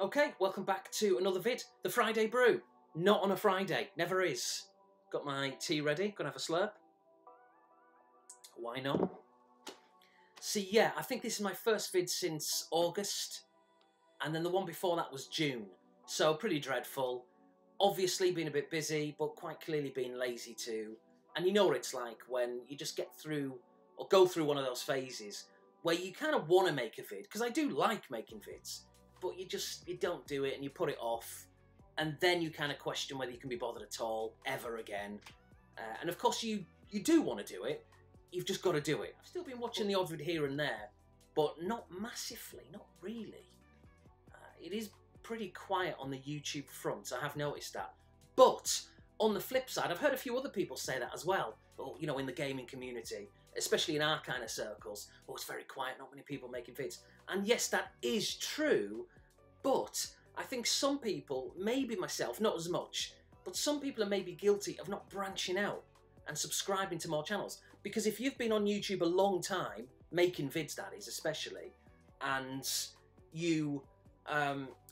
Okay, welcome back to another vid. The Friday Brew. Not on a Friday, never is. Got my tea ready, gonna have a slurp. Why not? So yeah, I think this is my first vid since August, and then the one before that was June. So pretty dreadful. Obviously been a bit busy, but quite clearly being lazy too. And you know what it's like when you just get through, or go through one of those phases where you kind of want to make a vid, because I do like making vids, but you don't do it and you put it off, and then you kind of question whether you can be bothered at all, ever again. And of course you do want to do it, you've just got to do it. I've still been watching the odd vid here and there, but not massively, not really. It is pretty quiet on the YouTube front, I have noticed that. But on the flip side, I've heard a few other people say that as well, or, you know, in the gaming community, especially in our kind of circles. Oh, it's very quiet, not many people making vids. And yes, that is true, but I think some people, maybe myself, not as much, but some people are maybe guilty of not branching out and subscribing to more channels. Because if you've been on YouTube a long time, making vids that is especially, and you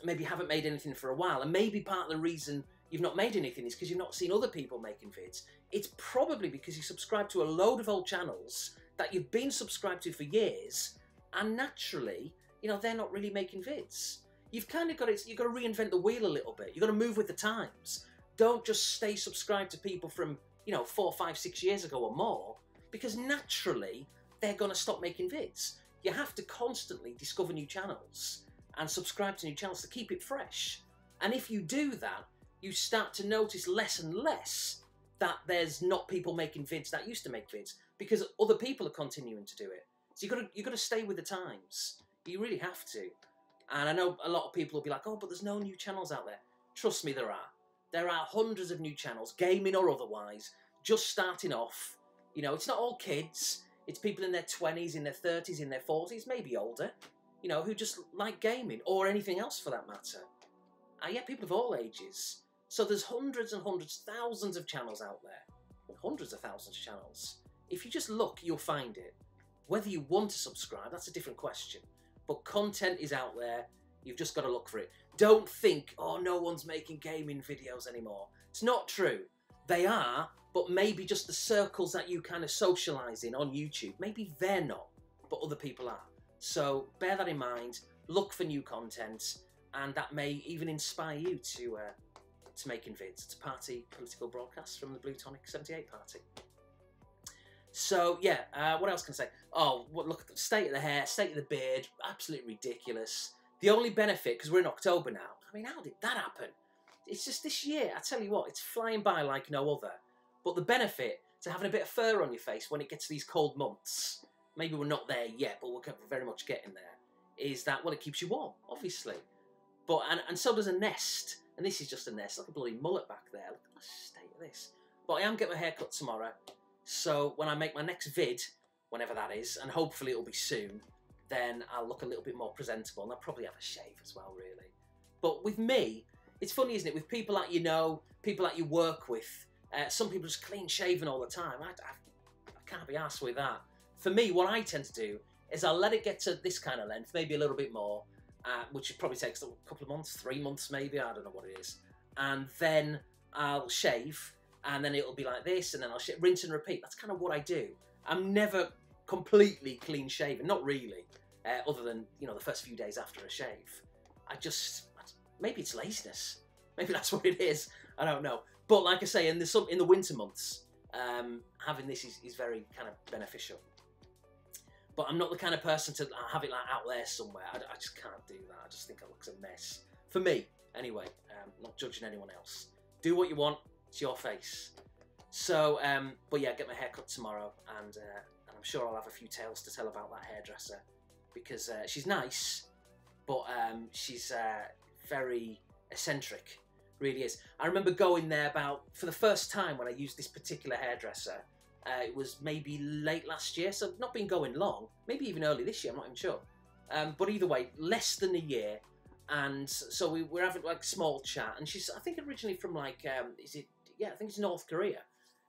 maybe haven't made anything for a while, and maybe part of the reason you've not made anything is because you've not seen other people making vids, it's probably because you subscribe to a load of old channels that you've been subscribed to for years, and naturally, you know, they're not really making vids. You've kind of got to, you've got to reinvent the wheel a little bit. You've got to move with the times. Don't just stay subscribed to people from, you know, 4, 5, 6 years ago or more, because naturally they're going to stop making vids. You have to constantly discover new channels and subscribe to new channels to keep it fresh. And if you do that, you start to notice less and less that there's not people making vids that used to make vids, because other people are continuing to do it. So you've got to stay with the times. You really have to. And I know a lot of people will be like, oh, but there's no new channels out there. Trust me, there are. There are hundreds of new channels, gaming or otherwise, just starting off. You know, it's not all kids. It's people in their 20s, in their 30s, in their 40s, maybe older, you know, who just like gaming or anything else for that matter. And yeah, people of all ages. So there's hundreds and hundreds, thousands of channels out there. Hundreds of thousands of channels. If you just look, you'll find it. Whether you want to subscribe, that's a different question. But content is out there. You've just got to look for it. Don't think, oh, no one's making gaming videos anymore. It's not true. They are, but maybe just the circles that you kind of socialise in on YouTube, maybe they're not, but other people are. So bear that in mind. Look for new content, and that may even inspire you to making vids. It's a party political broadcast from the Blue Tonic 78 party. So yeah, what else can I say? Oh, look at the state of the hair, state of the beard, absolutely ridiculous. The only benefit, because we're in October now, I mean, how did that happen? It's just this year, I tell you what, it's flying by like no other. But the benefit to having a bit of fur on your face when it gets to these cold months, maybe we're not there yet, but we're very much getting there, is that, well, it keeps you warm, obviously. But and so does a nest. And this is just a nest, like a bloody mullet back there. Look at the state of this. But I am getting my hair cut tomorrow. So when I make my next vid, whenever that is, and hopefully it'll be soon, then I'll look a little bit more presentable, and I'll probably have a shave as well, really. But with me, it's funny, isn't it? With people that you know, people that you work with, some people just clean shaven all the time. I can't be arsed with that. For me, what I tend to do is I'll let it get to this kind of length, maybe a little bit more, which probably takes a couple of months, 3 months maybe, I don't know what it is. And then I'll shave, and then it'll be like this, and then I'll rinse and repeat. That's kind of what I do. I'm never completely clean shaven, not really, other than, you know, the first few days after a shave. Maybe it's laziness. Maybe that's what it is. I don't know. But like I say, in the winter months, having this is very kind of beneficial. But I'm not the kind of person to have it like out there somewhere. I just can't do that. I just think it looks a mess. For me, anyway. Not judging anyone else. Do what you want. It's your face. So, but yeah, get my hair cut tomorrow, and I'm sure I'll have a few tales to tell about that hairdresser, because she's nice, but she's very eccentric, really is. I remember going there for the first time when I used this particular hairdresser. It was maybe late last year, so not been going long, maybe even early this year, I'm not even sure. But either way, less than a year, and so we were having like small chat, and she's, I think, originally from like, I think it's North Korea,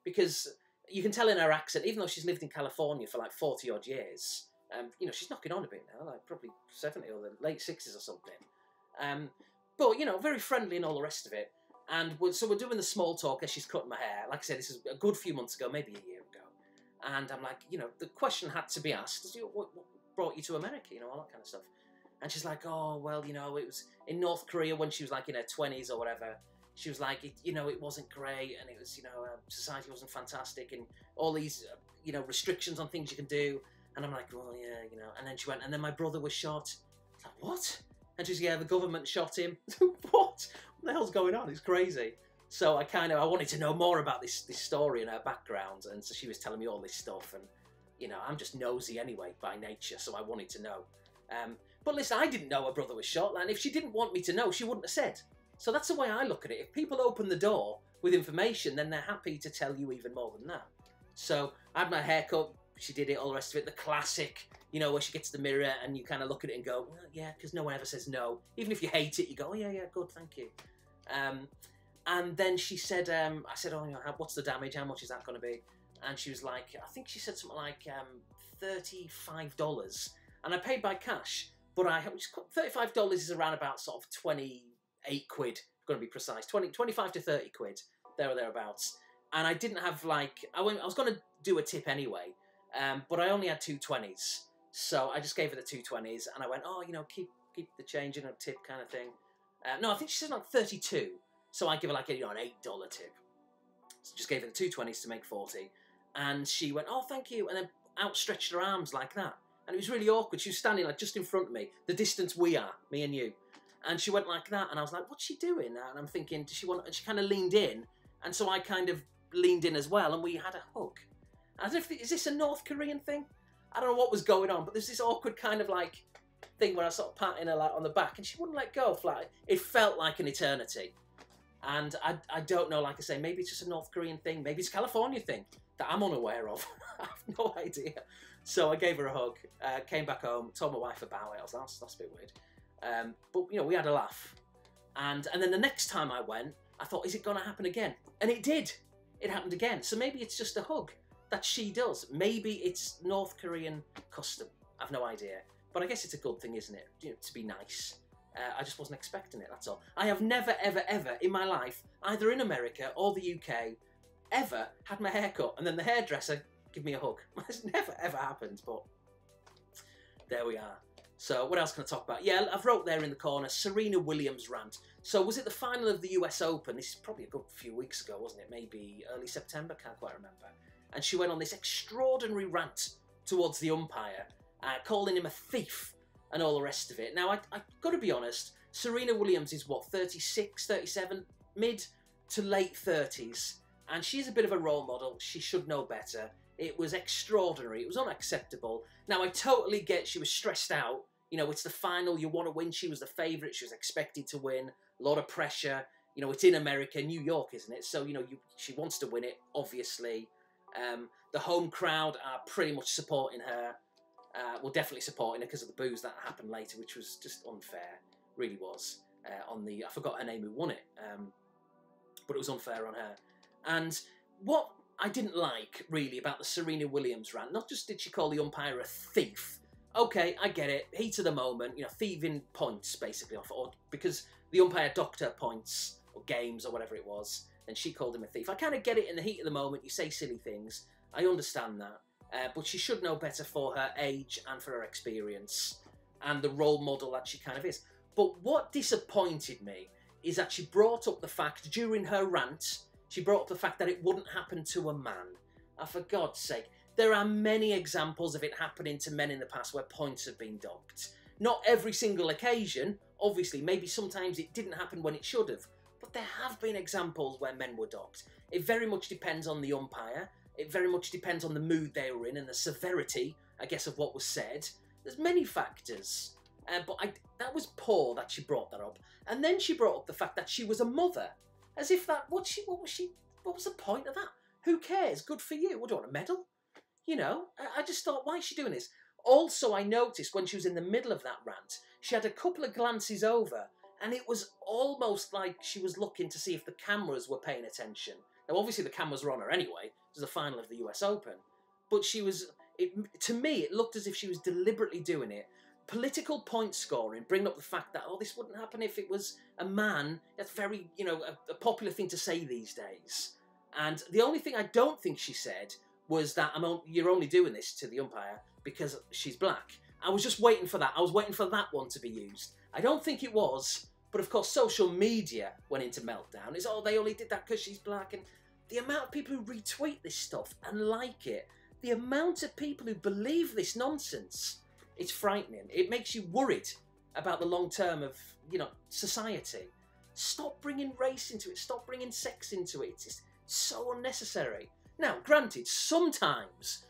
because you can tell in her accent, even though she's lived in California for like 40 odd years, you know, she's knocking on a bit now, like probably 70 or the late 60s or something. But, you know, very friendly and all the rest of it. And so we're doing the small talk as she's cutting my hair. Like I said, this is a good few months ago, maybe a year ago. And I'm like, you know, the question had to be asked, what brought you to America, you know, all that kind of stuff. And she's like, oh, well, you know, it was in North Korea when she was like in her 20s or whatever. She was like, you know, it wasn't great, and it was, you know, society wasn't fantastic, and all these, you know, restrictions on things you can do. And I'm like, well, yeah, you know. And then she went, and then my brother was shot. I was like, what? And she's, yeah, the government shot him. What? What the hell's going on? It's crazy. So I wanted to know more about this story and her background, and so she was telling me all this stuff, and, you know, I'm just nosy anyway by nature, so I wanted to know. But listen, I didn't know her brother was shot, and if she didn't want me to know, she wouldn't have said. So that's the way I look at it. If people open the door with information, then they're happy to tell you even more than that. So I had my haircut, she did it, all the rest of it, the classic, you know, where she gets the mirror and you kind of look at it and go, well, yeah, because no one ever says no. Even if you hate it, you go, oh, yeah, good, thank you. And then she said, I said, oh, you know, what's the damage? How much is that going to be? And she was like, I think she said something like $35. And I paid by cash, but $35 is around about sort of 28 quid, going to be precise, 25 to 30 quid, there or thereabouts. And I didn't have, like, I was going to do a tip anyway, but I only had 2 20s. So I just gave her the 2 20s, and I went, oh, you know, keep the change in a tip kind of thing. No, I think she said like 32. So I give her like an $8 tip. So just gave her the 2 20s to make 40. And she went, oh, thank you. And then outstretched her arms like that. And it was really awkward. She was standing like just in front of me, the distance we are, me and you. And she went like that. And I was like, what's she doing? And I'm thinking, does she want, and she kind of leaned in. And so I kind of leaned in as well. And we had a hug. As if, is this a North Korean thing? I don't know what was going on, but there's this awkward kind of like thing where I was sort of patting her like on the back and she wouldn't let go. Like, it felt like an eternity. And I don't know, like I say, maybe it's just a North Korean thing, maybe it's a California thing that I'm unaware of. I have no idea. So I gave her a hug, came back home, told my wife about it. I was like, that's a bit weird. But, you know, we had a laugh. And then the next time I went, I thought, is it going to happen again? And it did. It happened again. So maybe it's just a hug that she does. Maybe it's North Korean custom. I've no idea. But I guess it's a good thing, isn't it? You know, to be nice. I just wasn't expecting it, that's all. I have never, ever, ever in my life, either in America or the UK, ever had my hair cut and then the hairdresser give me a hug. It's never, ever happened, but there we are. So what else can I talk about? Yeah, I've wrote there in the corner, Serena Williams rant. So was it the final of the US Open? This is probably a good few weeks ago, wasn't it? Maybe early September, can't quite remember. And she went on this extraordinary rant towards the umpire, calling him a thief and all the rest of it. Now, I've got to be honest, Serena Williams is, what, 36, 37, mid to late 30s, and she's a bit of a role model. She should know better. It was extraordinary. It was unacceptable. Now, I totally get she was stressed out. You know, it's the final. You want to win. She was the favourite. She was expected to win. A lot of pressure. You know, it's in America, New York, isn't it? So, you know, she wants to win it, obviously. The home crowd are pretty much supporting her. Well, definitely supporting her because of the boos that happened later, which was just unfair. Really was. I forgot her name who won it. But it was unfair on her. And what I didn't like, really, about the Serena Williams rant, not just did she call the umpire a thief. Okay, I get it. Heat of the moment, you know, thieving points, basically, or because the umpire docked her points, or games, or whatever it was, and she called him a thief. I kind of get it in the heat of the moment. You say silly things. I understand that. But she should know better for her age and for her experience and the role model that she kind of is. But what disappointed me is that she brought up the fact, during her rant, she brought up the fact that it wouldn't happen to a man. For God's sake, there are many examples of it happening to men in the past where points have been docked. Not every single occasion, obviously, maybe sometimes it didn't happen when it should have, but there have been examples where men were docked. It very much depends on the umpire. It very much depends on the mood they were in and the severity, I guess, of what was said. There's many factors. But that was poor that she brought that up. And then she brought up the fact that she was a mother. As if that, what was the point of that? Who cares? Good for you. What, do you want a medal? You know, I just thought, why is she doing this? Also, I noticed when she was in the middle of that rant, she had a couple of glances over, and it was almost like she was looking to see if the cameras were paying attention. Now, obviously, the cameras were on her anyway. It was the final of the US Open. But she was, to me, it looked as if she was deliberately doing it. political point scoring, bringing up the fact that, oh, this wouldn't happen if it was a man. That's very, you know, a popular thing to say these days. And the only thing I don't think she said was that you're only doing this to the umpire because she's black. I was just waiting for that. I was waiting for that one to be used. I don't think it was, but of course social media went into meltdown. It's, oh, they only did that because she's black. And the amount of people who retweet this stuff and like it, the amount of people who believe this nonsense, it's frightening. It makes you worried about the long term of, you know, society. Stop bringing race into it. Stop bringing sex into it. It's so unnecessary. Now, granted, sometimes,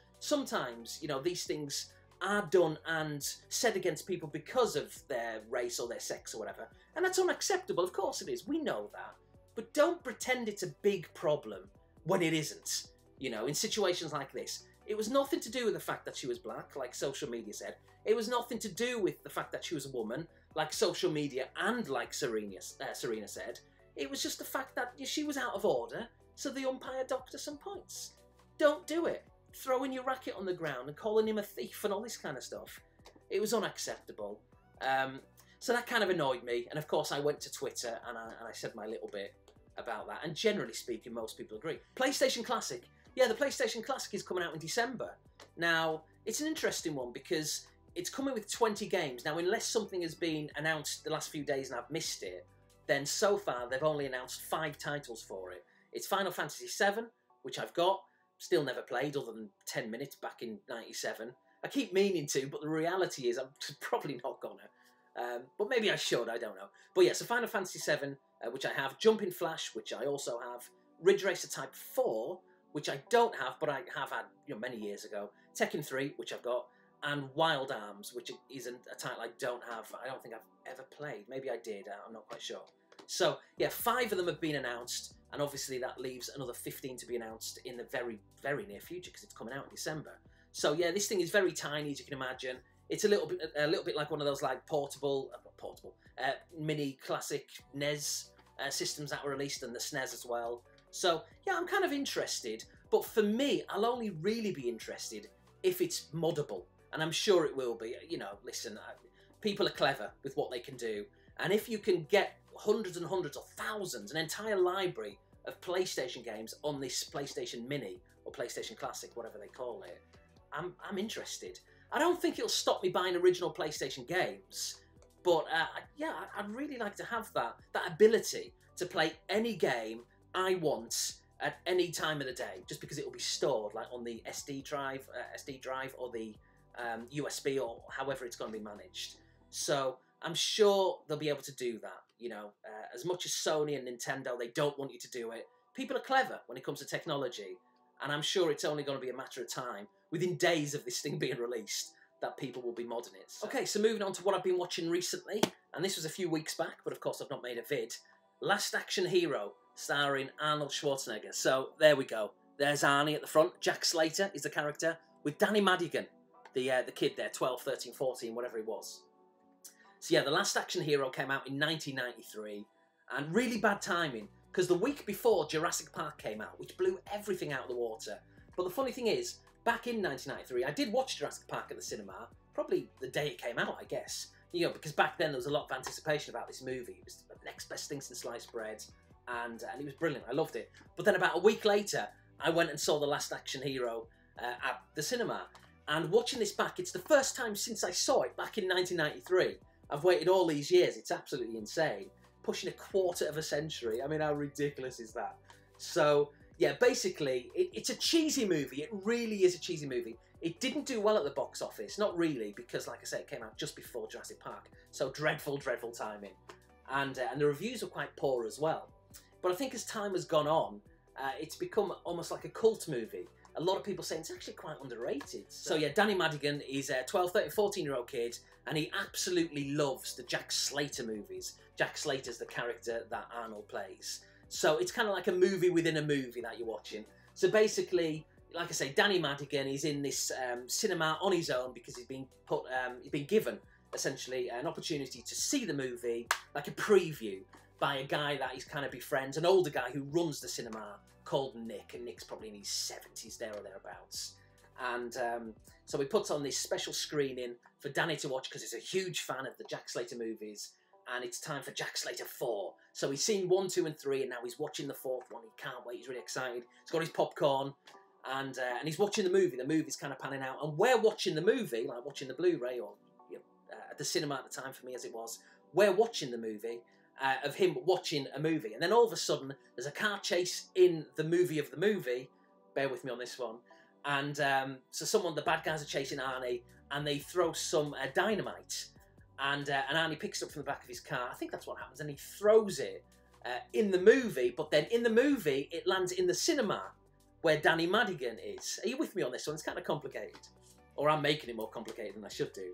you know, these things are done and said against people because of their race or their sex or whatever. And that's unacceptable. Of course it is. We know that. But don't pretend it's a big problem when it isn't. You know, in situations like this. It was nothing to do with the fact that she was black, like social media said. It was nothing to do with the fact that she was a woman, like social media and like Serena said. It was just the fact that she was out of order, so the umpire docked her some points. Don't do it. Throwing your racket on the ground and calling him a thief and all this kind of stuff. It was unacceptable. So that kind of annoyed me. And of course I went to Twitter and I said my little bit about that. And generally speaking, most people agree. PlayStation Classic. Yeah, the PlayStation Classic is coming out in December. Now, it's an interesting one because it's coming with 20 games. Now, unless something has been announced the last few days and I've missed it, then so far they've only announced 5 titles for it. It's Final Fantasy VII, which I've got, still never played other than 10 minutes back in '97. I keep meaning to, but the reality is I'm probably not gonna. But maybe I should, I don't know. But yeah, so Final Fantasy VII, which I have, Jumping Flash, which I also have, Ridge Racer Type 4, which I don't have, but I have had, you know, many years ago, Tekken 3, which I've got, and Wild Arms, which isn't a title I don't have. I don't think I've ever played. Maybe I did, I'm not quite sure. So, yeah, 5 of them have been announced, and obviously that leaves another 15 to be announced in the very, very near future, because it's coming out in December. So, yeah, this thing is very tiny, as you can imagine. It's a little bit like one of those, like, mini classic NES systems that were released, and the SNES as well. So, yeah, I'm kind of interested, but for me, I'll only really be interested if it's moddable, and I'm sure it will be. You know, listen, people are clever with what they can do, and if you can get hundreds and hundreds or thousands, an entire library of PlayStation games on this PlayStation Mini, or PlayStation Classic, whatever they call it, I'm interested. I don't think it'll stop me buying original PlayStation games, but yeah, I'd really like to have that ability to play any game I want at any time of the day, just because it will be stored like on the SD drive or the USB or however it's going to be managed. So I'm sure they'll be able to do that. You know, as much as Sony and Nintendo, they don't want you to do it. People are clever when it comes to technology, and I'm sure it's only going to be a matter of time, within days of this thing being released, that people will be modding it. So. Okay, so moving on to what I've been watching recently, and this was a few weeks back, but of course I've not made a vid. Last Action Hero, starring Arnold Schwarzenegger. So there we go. There's Arnie at the front. Jack Slater is the character, with Danny Madigan, the kid there, 12, 13, 14, whatever he was. So yeah, The Last Action Hero came out in 1993, and really bad timing, because the week before Jurassic Park came out, which blew everything out of the water. But the funny thing is, back in 1993, I did watch Jurassic Park at the cinema, probably the day it came out, I guess. You know, because back then there was a lot of anticipation about this movie. It was the next best thing since sliced bread, and it was brilliant. I loved it. But then about a week later, I went and saw The Last Action Hero at the cinema. And watching this back, it's the first time since I saw it back in 1993. I've waited all these years. It's absolutely insane. Pushing a quarter of a century. I mean, how ridiculous is that? So, yeah, basically, it's a cheesy movie. It really is a cheesy movie. It didn't do well at the box office. Not really, because, like I say, it came out just before Jurassic Park. So dreadful, dreadful timing. And the reviews were quite poor as well. But I think as time has gone on, it's become almost like a cult movie. A lot of people say it's actually quite underrated. So yeah, Danny Madigan is a 12, 13, 14-year-old kid, and he absolutely loves the Jack Slater movies. Jack Slater's the character that Arnold plays. So it's kind of like a movie within a movie that you're watching. So basically, like I say, Danny Madigan is in this cinema on his own because he's been given, essentially, an opportunity to see the movie, like a preview, by a guy that he's kind of befriends, an older guy who runs the cinema called Nick, and Nick's probably in his 70s there or thereabouts. And so he puts on this special screening for Danny to watch because he's a huge fan of the Jack Slater movies, and it's time for Jack Slater 4. So he's seen 1, 2 and 3, and now he's watching the 4th one. He can't wait, he's really excited. He's got his popcorn, and he's watching the movie. The movie's kind of panning out, and we're watching the movie, like watching the Blu-ray, or at the cinema at the time for me as it was. We're watching the movie, of him watching a movie, and then all of a sudden there's a car chase in the movie of the movie. Bear with me on this one. And so the bad guys are chasing Arnie, and they throw some dynamite, and Arnie picks it up from the back of his car. I think that's what happens, and he throws it in the movie, but then in the movie it lands in the cinema where Danny Madigan is. Are you with me on this one? It's kind of complicated, or I'm making it more complicated than I should do.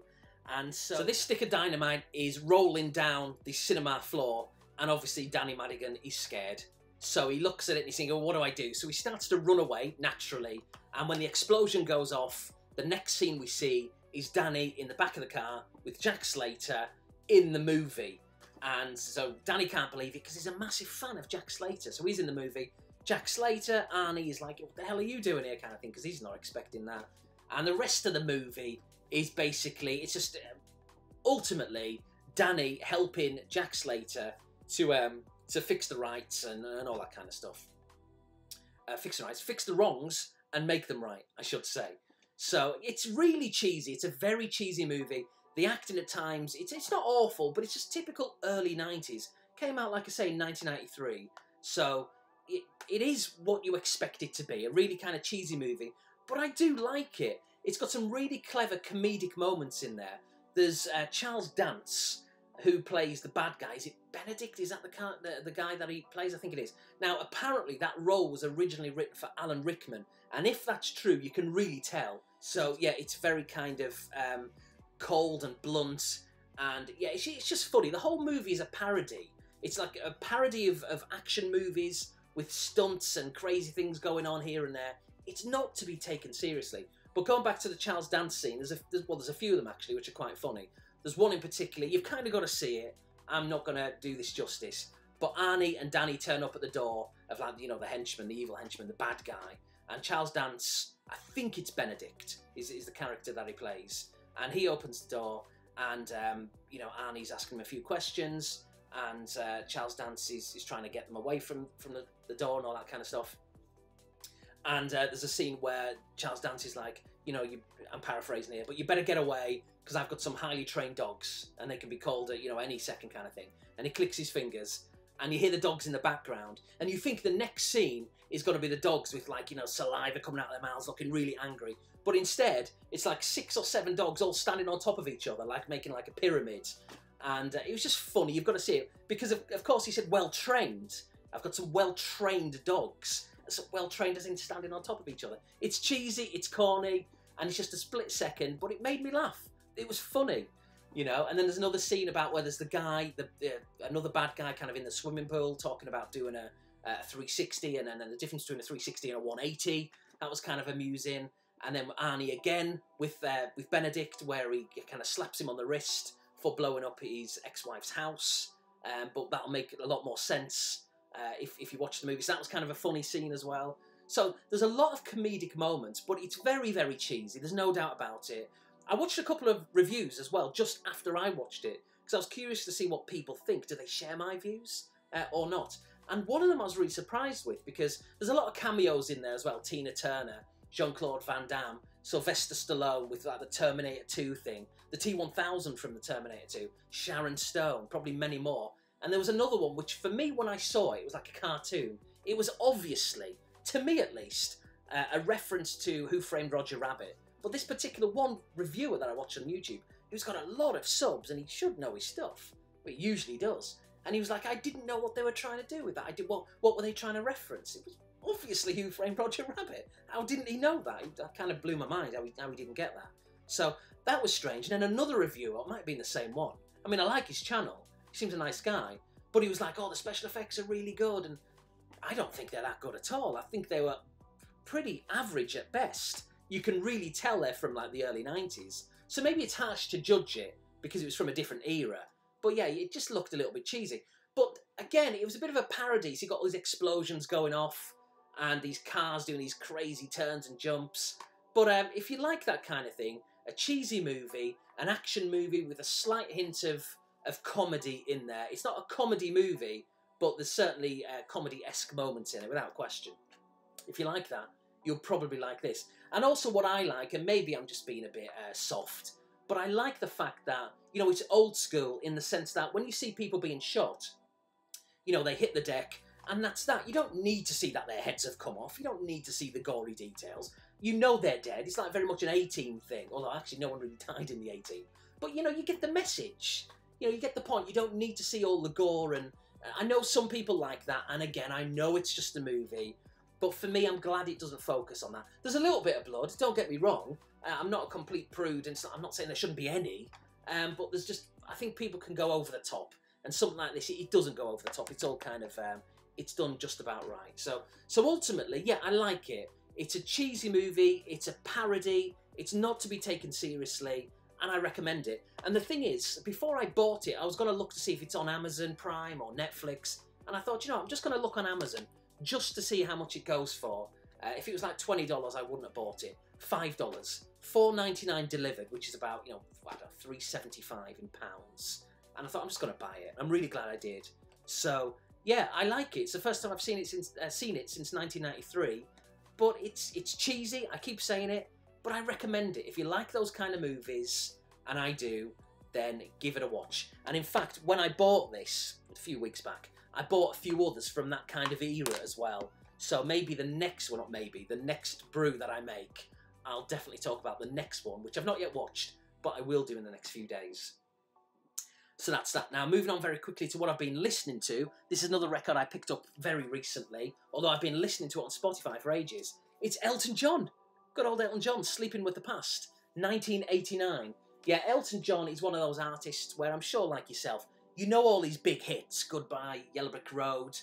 And so this stick of dynamite is rolling down the cinema floor, and obviously Danny Madigan is scared. So he looks at it and he's thinking, well, what do I do? So he starts to run away, naturally. And when the explosion goes off, the next scene we see is Danny in the back of the car with Jack Slater in the movie. And so Danny can't believe it because he's a massive fan of Jack Slater. So he's in the movie. Jack Slater, Arnie is like, what the hell are you doing here, kind of thing, because he's not expecting that. And the rest of the movie is basically, it's just ultimately Danny helping Jack Slater to fix the rights and all that kind of stuff. Fix the rights, fix the wrongs, and make them right, I should say. So it's really cheesy. It's a very cheesy movie. The acting at times, it's not awful, but it's just typical early 90s. Came out, like I say, in 1993. So it is what you expect it to be, a really kind of cheesy movie. But I do like it. It's got some really clever comedic moments in there. There's Charles Dance, who plays the bad guy. Is it Benedict? Is that the guy that he plays? I think it is. Now, apparently that role was originally written for Alan Rickman, and if that's true, you can really tell. So, yeah, it's very kind of cold and blunt, and, yeah, it's just funny. The whole movie is a parody. It's like a parody of action movies with stunts and crazy things going on here and there. It's not to be taken seriously. But going back to the Charles Dance scene, there's a few of them, actually, which are quite funny. There's one in particular, you've kind of got to see it. I'm not going to do this justice. But Arnie and Danny turn up at the door of, like, you know, the henchman, the evil henchman, the bad guy. And Charles Dance, I think it's Benedict, is the character that he plays. And he opens the door, and, you know, Arnie's asking him a few questions. And Charles Dance is trying to get them away from the door and all that kind of stuff. And there's a scene where Charles Dance is like, you know, I'm paraphrasing here, but you better get away because I've got some highly trained dogs and they can be called at, you know, any second kind of thing. And he clicks his fingers and you hear the dogs in the background and you think the next scene is going to be the dogs with, like, you know, saliva coming out of their mouths looking really angry. But instead, it's like 6 or 7 dogs all standing on top of each other, like making like a pyramid. And it was just funny. You've got to see it because, of course, he said well-trained. I've got some well-trained dogs. So well-trained as in standing on top of each other. It's cheesy, it's corny, and it's just a split second, but it made me laugh. It was funny, you know. And then there's another scene about where there's the guy, another bad guy kind of in the swimming pool talking about doing a 360, and then the difference between a 360 and a 180. That was kind of amusing. And then Arnie again with Benedict, where he kind of slaps him on the wrist for blowing up his ex-wife's house. But that'll make a lot more sense if you watch the movie. So that was kind of a funny scene as well. So there's a lot of comedic moments, but it's very, very cheesy. There's no doubt about it. I watched a couple of reviews as well, just after I watched it, because I was curious to see what people think. Do they share my views or not? And one of them I was really surprised with, because there's a lot of cameos in there as well. Tina Turner, Jean-Claude Van Damme, Sylvester Stallone with like the Terminator 2 thing, the T-1000 from the Terminator 2, Sharon Stone, probably many more. And there was another one, which for me, when I saw it, it was like a cartoon. It was obviously, to me at least, a reference to Who Framed Roger Rabbit. But this particular one reviewer that I watched on YouTube, who's got a lot of subs, and he should know his stuff. But he usually does. And he was like, I didn't know what they were trying to do with that. What were they trying to reference? It was obviously Who Framed Roger Rabbit. How didn't he know that? That kind of blew my mind how he didn't get that. So that was strange. And then another reviewer, it might have been the same one. I mean, I like his channel. He seems a nice guy. But he was like, oh, the special effects are really good. And I don't think they're that good at all. I think they were pretty average at best. You can really tell they're from like the early 90s. So maybe it's harsh to judge it because it was from a different era. But yeah, it just looked a little bit cheesy. But again, it was a bit of a parody. So you got all these explosions going off and these cars doing these crazy turns and jumps. But if you like that kind of thing, a cheesy movie, an action movie with a slight hint of comedy in there. It's not a comedy movie, but there's certainly comedy-esque moments in it, without question. If you like that, you'll probably like this. And also what I like, and maybe I'm just being a bit soft, but I like the fact that, you know, it's old school in the sense that when you see people being shot, you know, they hit the deck, and that's that. You don't need to see that their heads have come off. You don't need to see the gory details. You know they're dead. It's like very much an A-Team thing, although actually no one really died in the A-Team. But, you know, you get the message. You know, you get the point. You don't need to see all the gore, and I know some people like that, and again, I know it's just a movie, but for me, I'm glad it doesn't focus on that. There's a little bit of blood, don't get me wrong. I'm not a complete prude, and I'm not saying there shouldn't be any, but there's just, I think people can go over the top, and something like this, it doesn't go over the top. It's all kind of, it's done just about right. So ultimately, yeah, I like it. It's a cheesy movie, it's a parody, it's not to be taken seriously, and I recommend it. And the thing is, before I bought it, I was going to look to see if it's on Amazon Prime or Netflix, and I thought, you know, I'm just going to look on Amazon just to see how much it goes for. If it was like $20, I wouldn't have bought it. $5, $4.99 delivered, which is about, you know, I don't know, $3.75 in pounds. And I thought, I'm just going to buy it. I'm really glad I did. So yeah, I like it. It's the first time I've seen it since 1993. But it's cheesy. I keep saying it, but I recommend it. If you like those kind of movies, and I do, then give it a watch. And in fact, when I bought this a few weeks back, I bought a few others from that kind of era as well. So maybe the next, well not maybe, the next brew that I make, I'll definitely talk about the next one, which I've not yet watched, but I will do in the next few days. So that's that. Now, moving on very quickly to what I've been listening to. This is another record I picked up very recently, although I've been listening to it on Spotify for ages. It's Elton John. Good old Elton John, Sleeping with the Past, 1989. Yeah, Elton John is one of those artists where I'm sure, like yourself, you know all these big hits. Goodbye, Yellow Brick Road,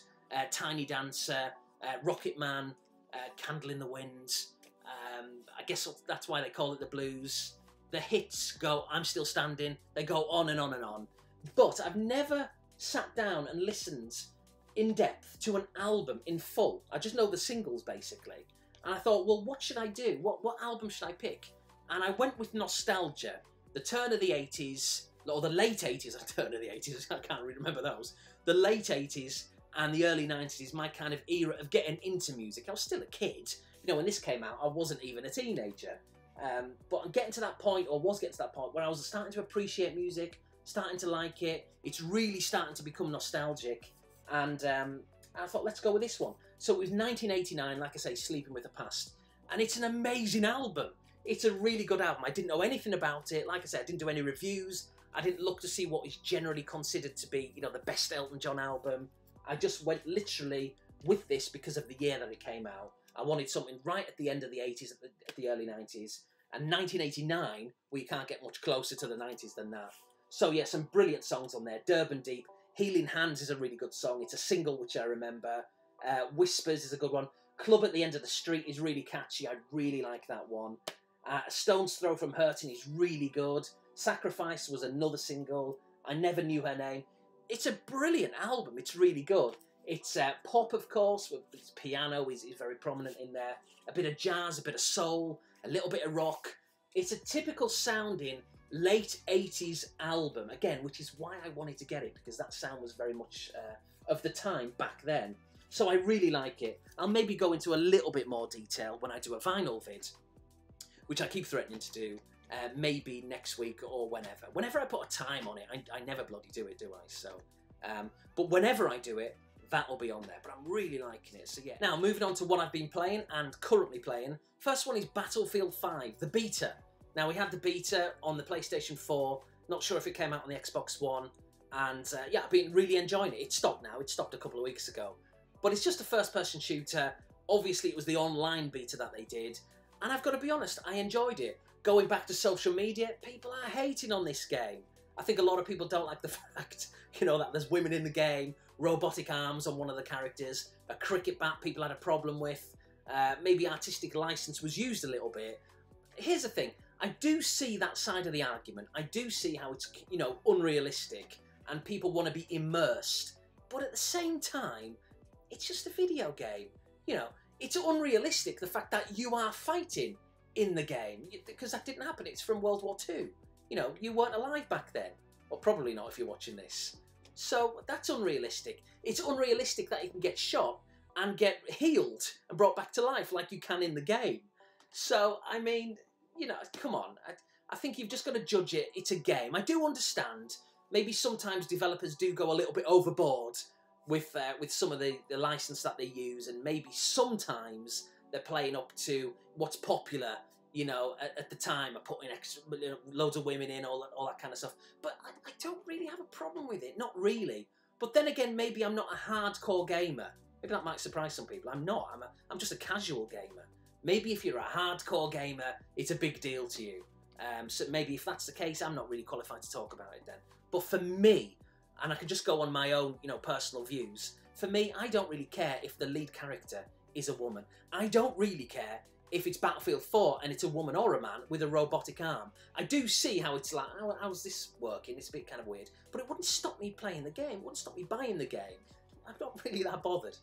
Tiny Dancer, Rocket Man, Candle in the Wind. I guess that's why they call it the blues. The hits go, I'm Still Standing, they go on and on and on. But I've never sat down and listened in depth to an album in full. I just know the singles, basically. And I thought, well, what should I do? What album should I pick? And I went with nostalgia. The turn of the 80s, or the late 80s, turn of the 80s, I can't really remember those. The late 80s and the early 90s is my kind of era of getting into music. I was still a kid. You know, when this came out, I wasn't even a teenager. But I'm getting to that point, or was getting to that point, where I was starting to appreciate music, starting to like it. It's really starting to become nostalgic. And I thought, let's go with this one. So it was 1989, like I say, Sleeping with the Past. And it's an amazing album. It's a really good album. I didn't know anything about it. Like I said, I didn't do any reviews. I didn't look to see what is generally considered to be, you know, the best Elton John album. I just went literally with this because of the year that it came out. I wanted something right at the end of the 80s, at the early 90s. And 1989, we can't get much closer to the 90s than that. So yeah, some brilliant songs on there. Durban Deep. Healing Hands is a really good song. It's a single, which I remember. Whispers is a good one. Club at the End of the Street is really catchy. I really like that one. A Stone's Throw from Hurting is really good. Sacrifice was another single. I Never Knew Her Name. It's a brilliant album. It's really good. It's pop, of course, with its piano is very prominent in there. A bit of jazz, a bit of soul, a little bit of rock. It's a typical sounding late 80s album, again, which is why I wanted to get it, because that sound was very much of the time back then. So I really like it. I'll maybe go into a little bit more detail when I do a vinyl vid, which I keep threatening to do, maybe next week or whenever. Whenever I put a time on it, I never bloody do it, do I? So, but whenever I do it, that'll be on there. But I'm really liking it, so yeah. Now, moving on to what I've been playing and currently playing. First one is Battlefield 5, the beta. Now, we had the beta on the PlayStation 4. Not sure if it came out on the Xbox One. And yeah, I've been really enjoying it. It stopped now. It stopped a couple of weeks ago. But it's just a first-person shooter. Obviously, it was the online beta that they did. And I've got to be honest, I enjoyed it. Going back to social media, people are hating on this game. I think a lot of people don't like the fact, you know, that there's women in the game, robotic arms on one of the characters, a cricket bat people had a problem with, maybe artistic license was used a little bit. Here's the thing, I do see that side of the argument. I do see how it's, you know, unrealistic and people want to be immersed. But at the same time, it's just a video game. You know, it's unrealistic, the fact that you are fighting in the game, because that didn't happen. It's from World War II. You know, you weren't alive back then. Or probably not if you're watching this. So that's unrealistic. It's unrealistic that you can get shot and get healed and brought back to life like you can in the game. So, I mean, you know, come on. I think you've just got to judge it. It's a game. I do understand. Maybe sometimes developers do go a little bit overboard with some of the license that they use, and maybe sometimes they're playing up to what's popular, you know, at the time, are putting extra, you know, loads of women in, all that kind of stuff. But I don't really have a problem with it, not really. But then again, maybe I'm not a hardcore gamer. Maybe that might surprise some people. I'm not. I'm just a casual gamer. Maybe if you're a hardcore gamer, it's a big deal to you. So maybe if that's the case, I'm not really qualified to talk about it then. But for me, and I can just go on my own, you know, personal views, for me, I don't really care if the lead character is a woman. I don't really care if it's Battlefield 4 and it's a woman or a man with a robotic arm. I do see how it's like, how's this working? It's a bit kind of weird. But it wouldn't stop me playing the game. It wouldn't stop me buying the game. I'm not really that bothered.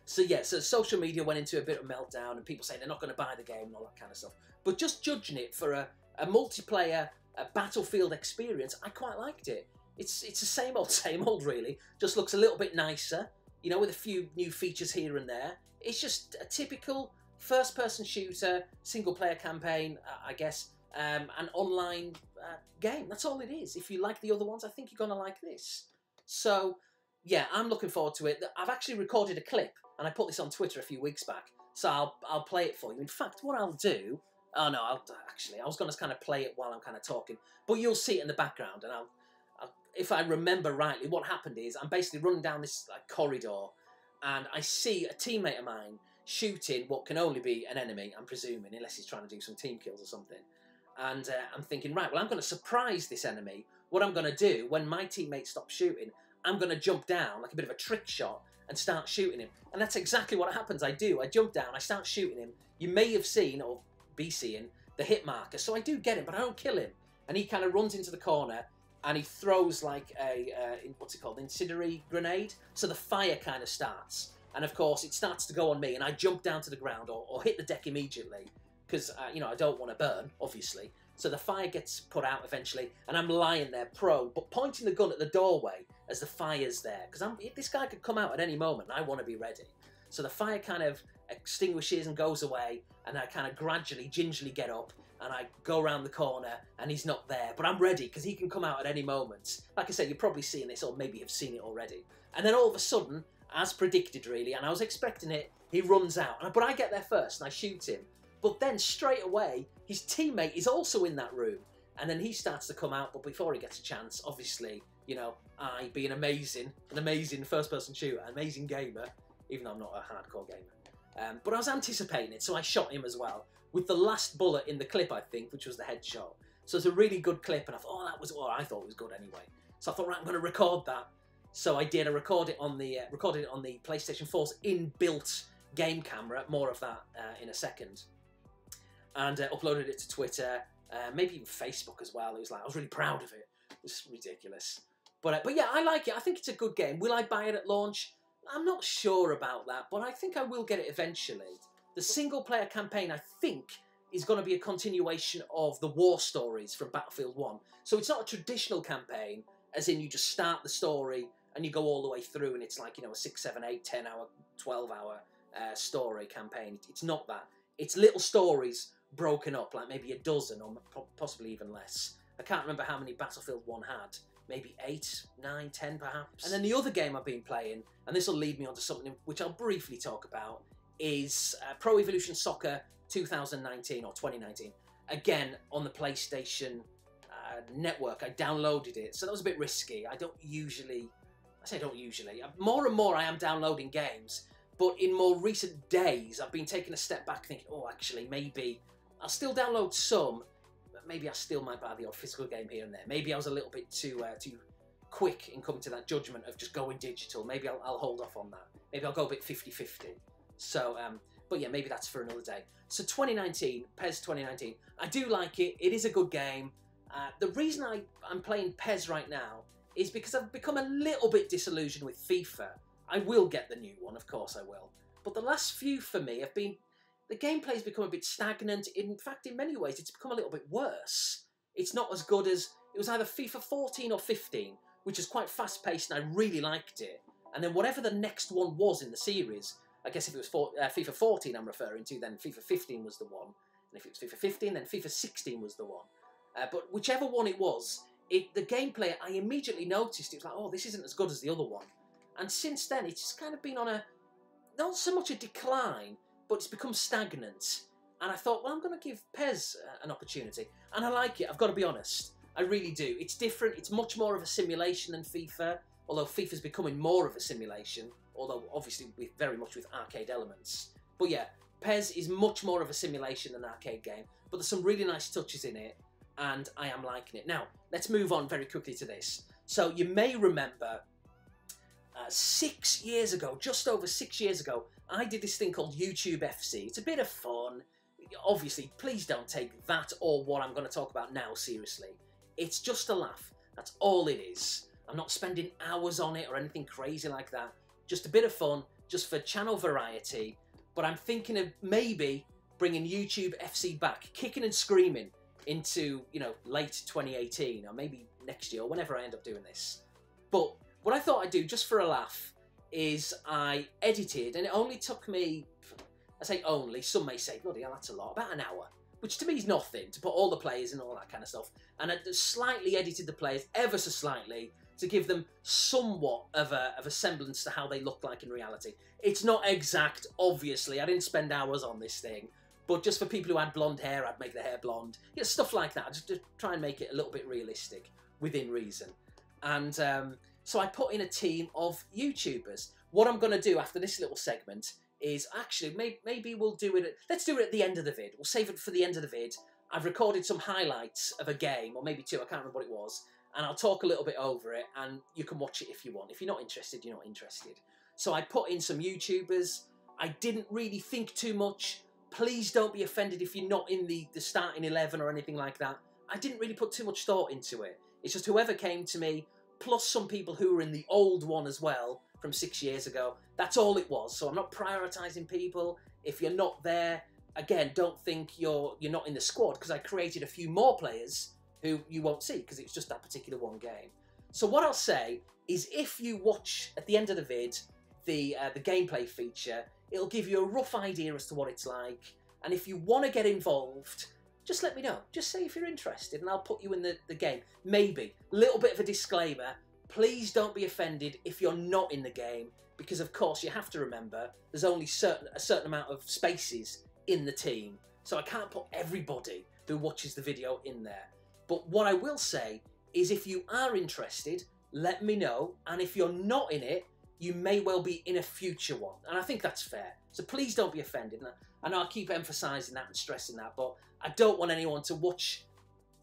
So yeah, so social media went into a bit of meltdown and people saying they're not going to buy the game and all that kind of stuff. But just judging it for a multiplayer, a Battlefield experience, I quite liked it. It's the same old really. Just looks a little bit nicer, you know, with a few new features here and there. It's just a typical first-person shooter, single-player campaign, I guess, an online game. That's all it is. If you like the other ones, I think you're going to like this. So, yeah, I'm looking forward to it. I've actually recorded a clip, and I put this on Twitter a few weeks back, so I'll play it for you. In fact, what I'll do... Oh, no, I was going to kind of play it while I'm kind of talking, but you'll see it in the background, and if I remember rightly, what happened is I'm basically running down this corridor, and I see a teammate of mine shooting what can only be an enemy, I'm presuming, unless he's trying to do some team kills or something. And I'm thinking, right, well, I'm going to surprise this enemy. What I'm going to do, when my teammate stops shooting, I'm going to jump down, like a bit of a trick shot, and start shooting him. And that's exactly what happens. I do. I jump down, I start shooting him. You may have seen, or be seeing, the hit marker. So I do get him, but I don't kill him. And he kind of runs into the corner, and he throws like a, what's it called, incendiary grenade. So the fire kind of starts. And of course, it starts to go on me, and I jump down to the ground or hit the deck immediately. Because, you know, I don't want to burn, obviously. So the fire gets put out eventually, and I'm lying there prone, but pointing the gun at the doorway as the fire's there. Because this guy could come out at any moment, and I want to be ready. So the fire kind of extinguishes and goes away, and I kind of gradually, gingerly get up, and I go around the corner, and he's not there. But I'm ready, because he can come out at any moment. Like I said, you're probably seeing this, or maybe have seen it already. And then all of a sudden, as predicted really, and I was expecting it, he runs out. But I get there first, and I shoot him. But then straight away, his teammate is also in that room. And then he starts to come out, but before he gets a chance, obviously, you know, I, being an amazing first-person shooter, an amazing gamer, even though I'm not a hardcore gamer. But I was anticipating it, so I shot him as well, with the last bullet in the clip, I think, which was the headshot. So it's a really good clip, and I thought, I thought it was good anyway. So I thought, right, I'm going to record that. So I did. I recorded it on the PlayStation 4's inbuilt game camera. More of that in a second. And uploaded it to Twitter, maybe even Facebook as well. It was like, I was really proud of it. It was ridiculous. But yeah, I like it. I think it's a good game. Will I buy it at launch? I'm not sure about that, but I think I will get it eventually. The single-player campaign, I think, is going to be a continuation of the war stories from Battlefield 1. So it's not a traditional campaign, as in you just start the story and you go all the way through, and it's like, you know, a 6, 7, 8, 10 hour, 12 hour story campaign. It's not that. It's little stories broken up, like maybe a dozen or possibly even less. I can't remember how many Battlefield 1 had. Maybe 8, 9, 10 perhaps. And then the other game I've been playing, and this will lead me on to something which I'll briefly talk about, is Pro Evolution Soccer 2019 or 2019. Again, on the PlayStation network. I downloaded it, so that was a bit risky. I don't usually... More and more I am downloading games, but in more recent days I've been taking a step back thinking, oh, actually, maybe I'll still download some, but maybe I still might buy the odd physical game here and there. Maybe I was a little bit too quick in coming to that judgment of just going digital. Maybe I'll hold off on that. Maybe I'll go a bit 50-50. So, but yeah, maybe that's for another day. So 2019, PES 2019, I do like it. It is a good game. The reason I'm playing PES right now is because I've become a little bit disillusioned with FIFA. I will get the new one, of course I will. But the last few for me have been the gameplay's become a bit stagnant. In fact, in many ways, it's become a little bit worse. It's not as good as... It was either FIFA 14 or 15, which is quite fast-paced, and I really liked it. And then whatever the next one was in the series, I guess if it was FIFA 14 I'm referring to, then FIFA 15 was the one. And if it was FIFA 15, then FIFA 16 was the one. But whichever one it was, the gameplay, I immediately noticed, it was like, oh, this isn't as good as the other one. And since then, it's just kind of been on a... Not so much a decline, but it's become stagnant. And I thought, well, I'm going to give PES an opportunity. And I like it, I've got to be honest. I really do. It's different, it's much more of a simulation than FIFA, although FIFA's becoming more of a simulation, although obviously very much with arcade elements. But yeah, PES is much more of a simulation than an arcade game, but there's some really nice touches in it, and I am liking it. Now, let's move on very quickly to this. So you may remember 6 years ago, just over 6 years ago, I did this thing called YouTube FC. It's a bit of fun. Obviously, please don't take that or what I'm going to talk about now seriously. It's just a laugh. That's all it is. I'm not spending hours on it or anything crazy like that. Just a bit of fun, just for channel variety. But I'm thinking of maybe bringing YouTube FC back, kicking and screaming into, you know, late 2018 or maybe next year or whenever I end up doing this. But what I thought I'd do just for a laugh is I edited, and it only took me, I say only, some may say, bloody hell, that's a lot, about an hour, which to me is nothing, to put all the players and all that kind of stuff. And I slightly edited the players, ever so slightly, to give them somewhat of a semblance to how they look like in reality. It's not exact, obviously, I didn't spend hours on this thing, but just for people who had blonde hair, I'd make the hair blonde. You know, stuff like that, just to try and make it a little bit realistic, within reason. And so I put in a team of YouTubers. What I'm going to do after this little segment is actually, maybe we'll do it, let's do it at the end of the vid. We'll save it for the end of the vid. I've recorded some highlights of a game, or maybe two, I can't remember what it was, and I'll talk a little bit over it, and you can watch it if you want. If you're not interested, you're not interested. So I put in some YouTubers. I didn't really think too much. Please don't be offended if you're not in the starting 11 or anything like that. I didn't really put too much thought into it. It's just whoever came to me, plus some people who were in the old one as well, from 6 years ago. That's all it was. So I'm not prioritising people. If you're not there, again, don't think you're not in the squad, because I created a few more players who you won't see, because it's just that particular one game. So what I'll say is, if you watch at the end of the vid the gameplay feature, it'll give you a rough idea as to what it's like. And if you want to get involved, just let me know. Just say if you're interested, and I'll put you in the game. Maybe. A little bit of a disclaimer. Please don't be offended if you're not in the game, because of course you have to remember there's only a certain amount of spaces in the team. So I can't put everybody who watches the video in there. But what I will say is, if you are interested, let me know. And if you're not in it, you may well be in a future one. And I think that's fair. So please don't be offended. And I'll keep emphasising that and stressing that. But I don't want anyone to watch,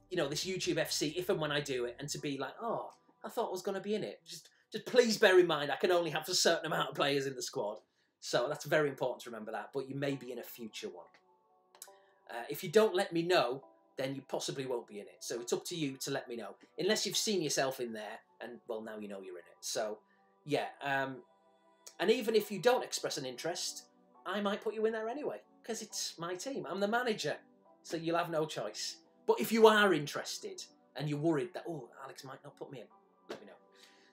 you know, this YouTube FC if and when I do it, and to be like, oh, I thought I was going to be in it. Just please bear in mind, I can only have a certain amount of players in the squad. So that's very important to remember that. But you may be in a future one. If you don't let me know, then you possibly won't be in it. So it's up to you to let me know. Unless you've seen yourself in there, and, well, now you know you're in it. So, yeah. And even if you don't express an interest, I might put you in there anyway, because it's my team. I'm the manager, so you'll have no choice. But if you are interested, and you're worried that, oh, Alex might not put me in, let me know.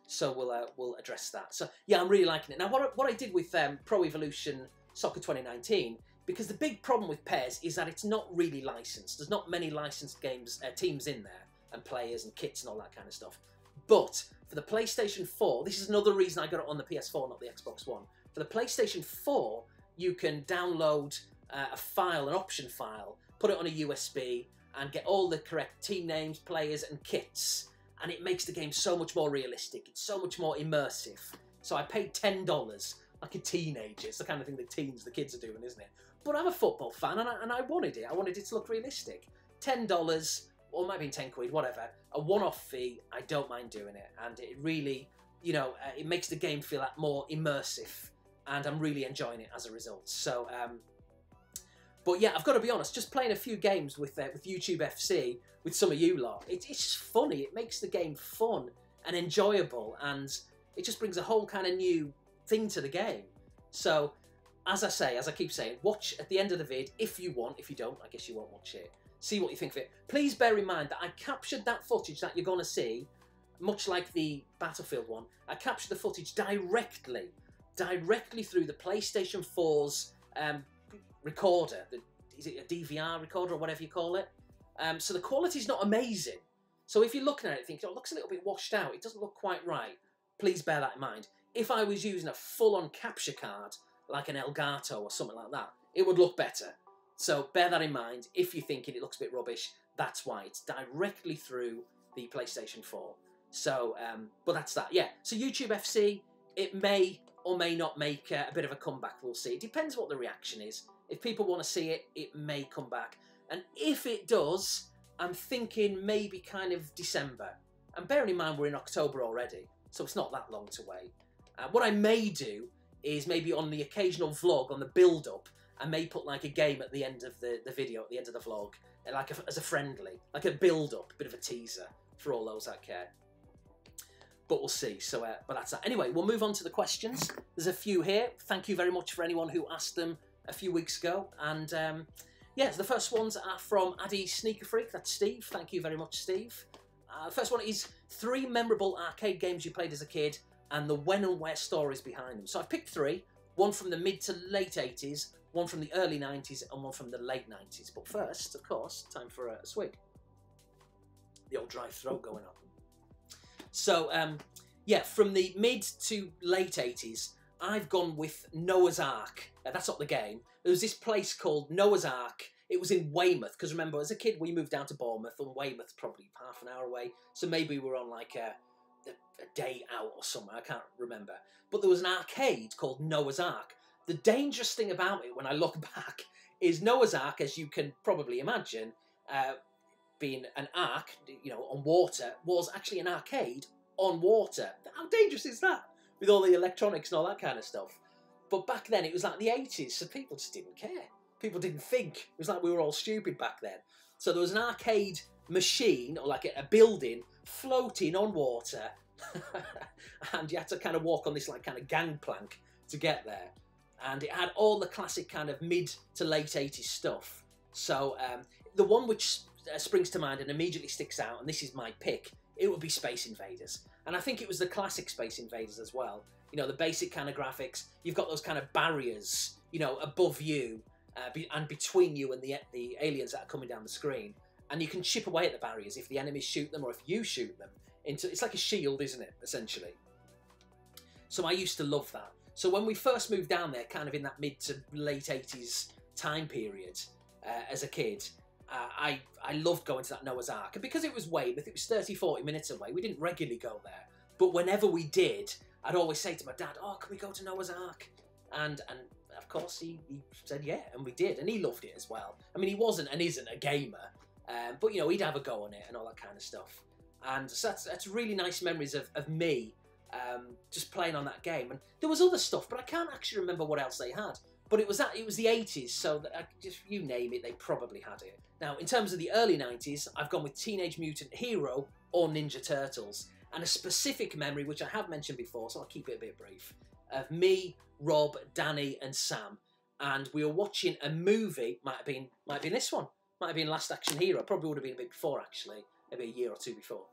So we'll address that. So, yeah, I'm really liking it. Now, what I did with Pro Evolution Soccer 2019... because the big problem with PES is that it's not really licensed. There's not many licensed teams in there, and players and kits and all that kind of stuff. But for the PlayStation 4, this is another reason I got it on the PS4, not the Xbox One. For the PlayStation 4, you can download a file, an option file, put it on a USB, and get all the correct team names, players, and kits. And it makes the game so much more realistic. It's so much more immersive. So I paid $10, like a teenager. It's the kind of thing the kids are doing, isn't it? But I'm a football fan, and I wanted it. I wanted it to look realistic. $10, or it might be 10 quid, whatever. A one-off fee, I don't mind doing it. And it really, you know, it makes the game feel more immersive. And I'm really enjoying it as a result. So, but yeah, I've got to be honest, just playing a few games with YouTube FC, with some of you lot, it's just funny. It makes the game fun and enjoyable. And it just brings a whole kind of new thing to the game. So, as I keep saying, watch at the end of the vid if you want. If you don't, I guess you won't watch it. See what you think of it. Please bear in mind that I captured that footage that you're going to see, much like the Battlefield one. I captured the footage directly through the PlayStation 4's recorder. Is it a DVR recorder or whatever you call it? So the quality's not amazing. So if you're looking at it thinking, oh, it looks a little bit washed out, it doesn't look quite right, please bear that in mind. If I was using a full-on capture card, like an Elgato or something like that, it would look better. So bear that in mind. If you're thinking it looks a bit rubbish, that's why. It's directly through the PlayStation 4. So, but that's that. Yeah, so YouTube FC, it may or may not make a bit of a comeback. We'll see. It depends what the reaction is. If people want to see it, it may come back. And if it does, I'm thinking maybe kind of December. And bearing in mind we're in October already, so it's not that long to wait. What I may do is maybe on the occasional vlog, on the build-up, I may put like a game at the end of the video, at the end of the vlog, like as a friendly, like a build-up, a bit of a teaser for all those that care. But we'll see. So, but that's that. Anyway, we'll move on to the questions. There's a few here. Thank you very much for anyone who asked them a few weeks ago. And yeah, so the first ones are from AdiSneakerFreak. That's Steve. Thank you very much, Steve. The first one is 3 memorable arcade games you played as a kid and the when and where stories behind them. So I've picked 3. One from the mid to late 80s, one from the early 90s, and one from the late 90s. But first, of course, time for a swig. The old dry throat going on. So, yeah, from the mid to late 80s, I've gone with Noah's Ark. That's not the game. There was this place called Noah's Ark. It was in Weymouth, because remember, as a kid, we moved down to Bournemouth, and Weymouth's probably half an hour away. So maybe we were on like a day out or something, I can't remember. But there was an arcade called Noah's Ark. The dangerous thing about it, when I look back, is Noah's Ark, as you can probably imagine, being an ark, you know, on water, was actually an arcade on water. How dangerous is that? With all the electronics and all that kind of stuff. But back then, it was like the 80s, so people just didn't care. People didn't think. It was like we were all stupid back then. So there was an arcade machine, or like a building, floating on water, and you had to kind of walk on this like kind of gangplank to get there. And it had all the classic kind of mid to late 80s stuff. So the one which springs to mind and immediately sticks out, and this is my pick, it would be Space Invaders. And I think it was the classic Space Invaders as well. You know, the basic kind of graphics. You've got those kind of barriers, you know, above you and between you and the aliens that are coming down the screen. And you can chip away at the barriers if the enemies shoot them or if you shoot them. It's like a shield, isn't it, essentially? So I used to love that. So when we first moved down there, kind of in that mid to late 80s time period, as a kid, I loved going to that Noah's Ark. And because it was Weymouth, it was 30, 40 minutes away. We didn't regularly go there. But whenever we did, I'd always say to my dad, oh, can we go to Noah's Ark? And of course, he said, yeah, and we did. And he loved it as well. I mean, he wasn't and isn't a gamer. But, you know, he'd have a go on it and all that kind of stuff. And so that's really nice memories of me just playing on that game. And there was other stuff, but I can't actually remember what else they had. But it was the 80s, so that just you name it, they probably had it. Now, in terms of the early 90s, I've gone with Teenage Mutant Hero or Ninja Turtles. And a specific memory, which I have mentioned before, so I'll keep it a bit brief, of me, Rob, Danny and Sam. And we were watching a movie, might have been this one, might have been Last Action Hero, probably would have been a bit before actually, maybe a year or two before.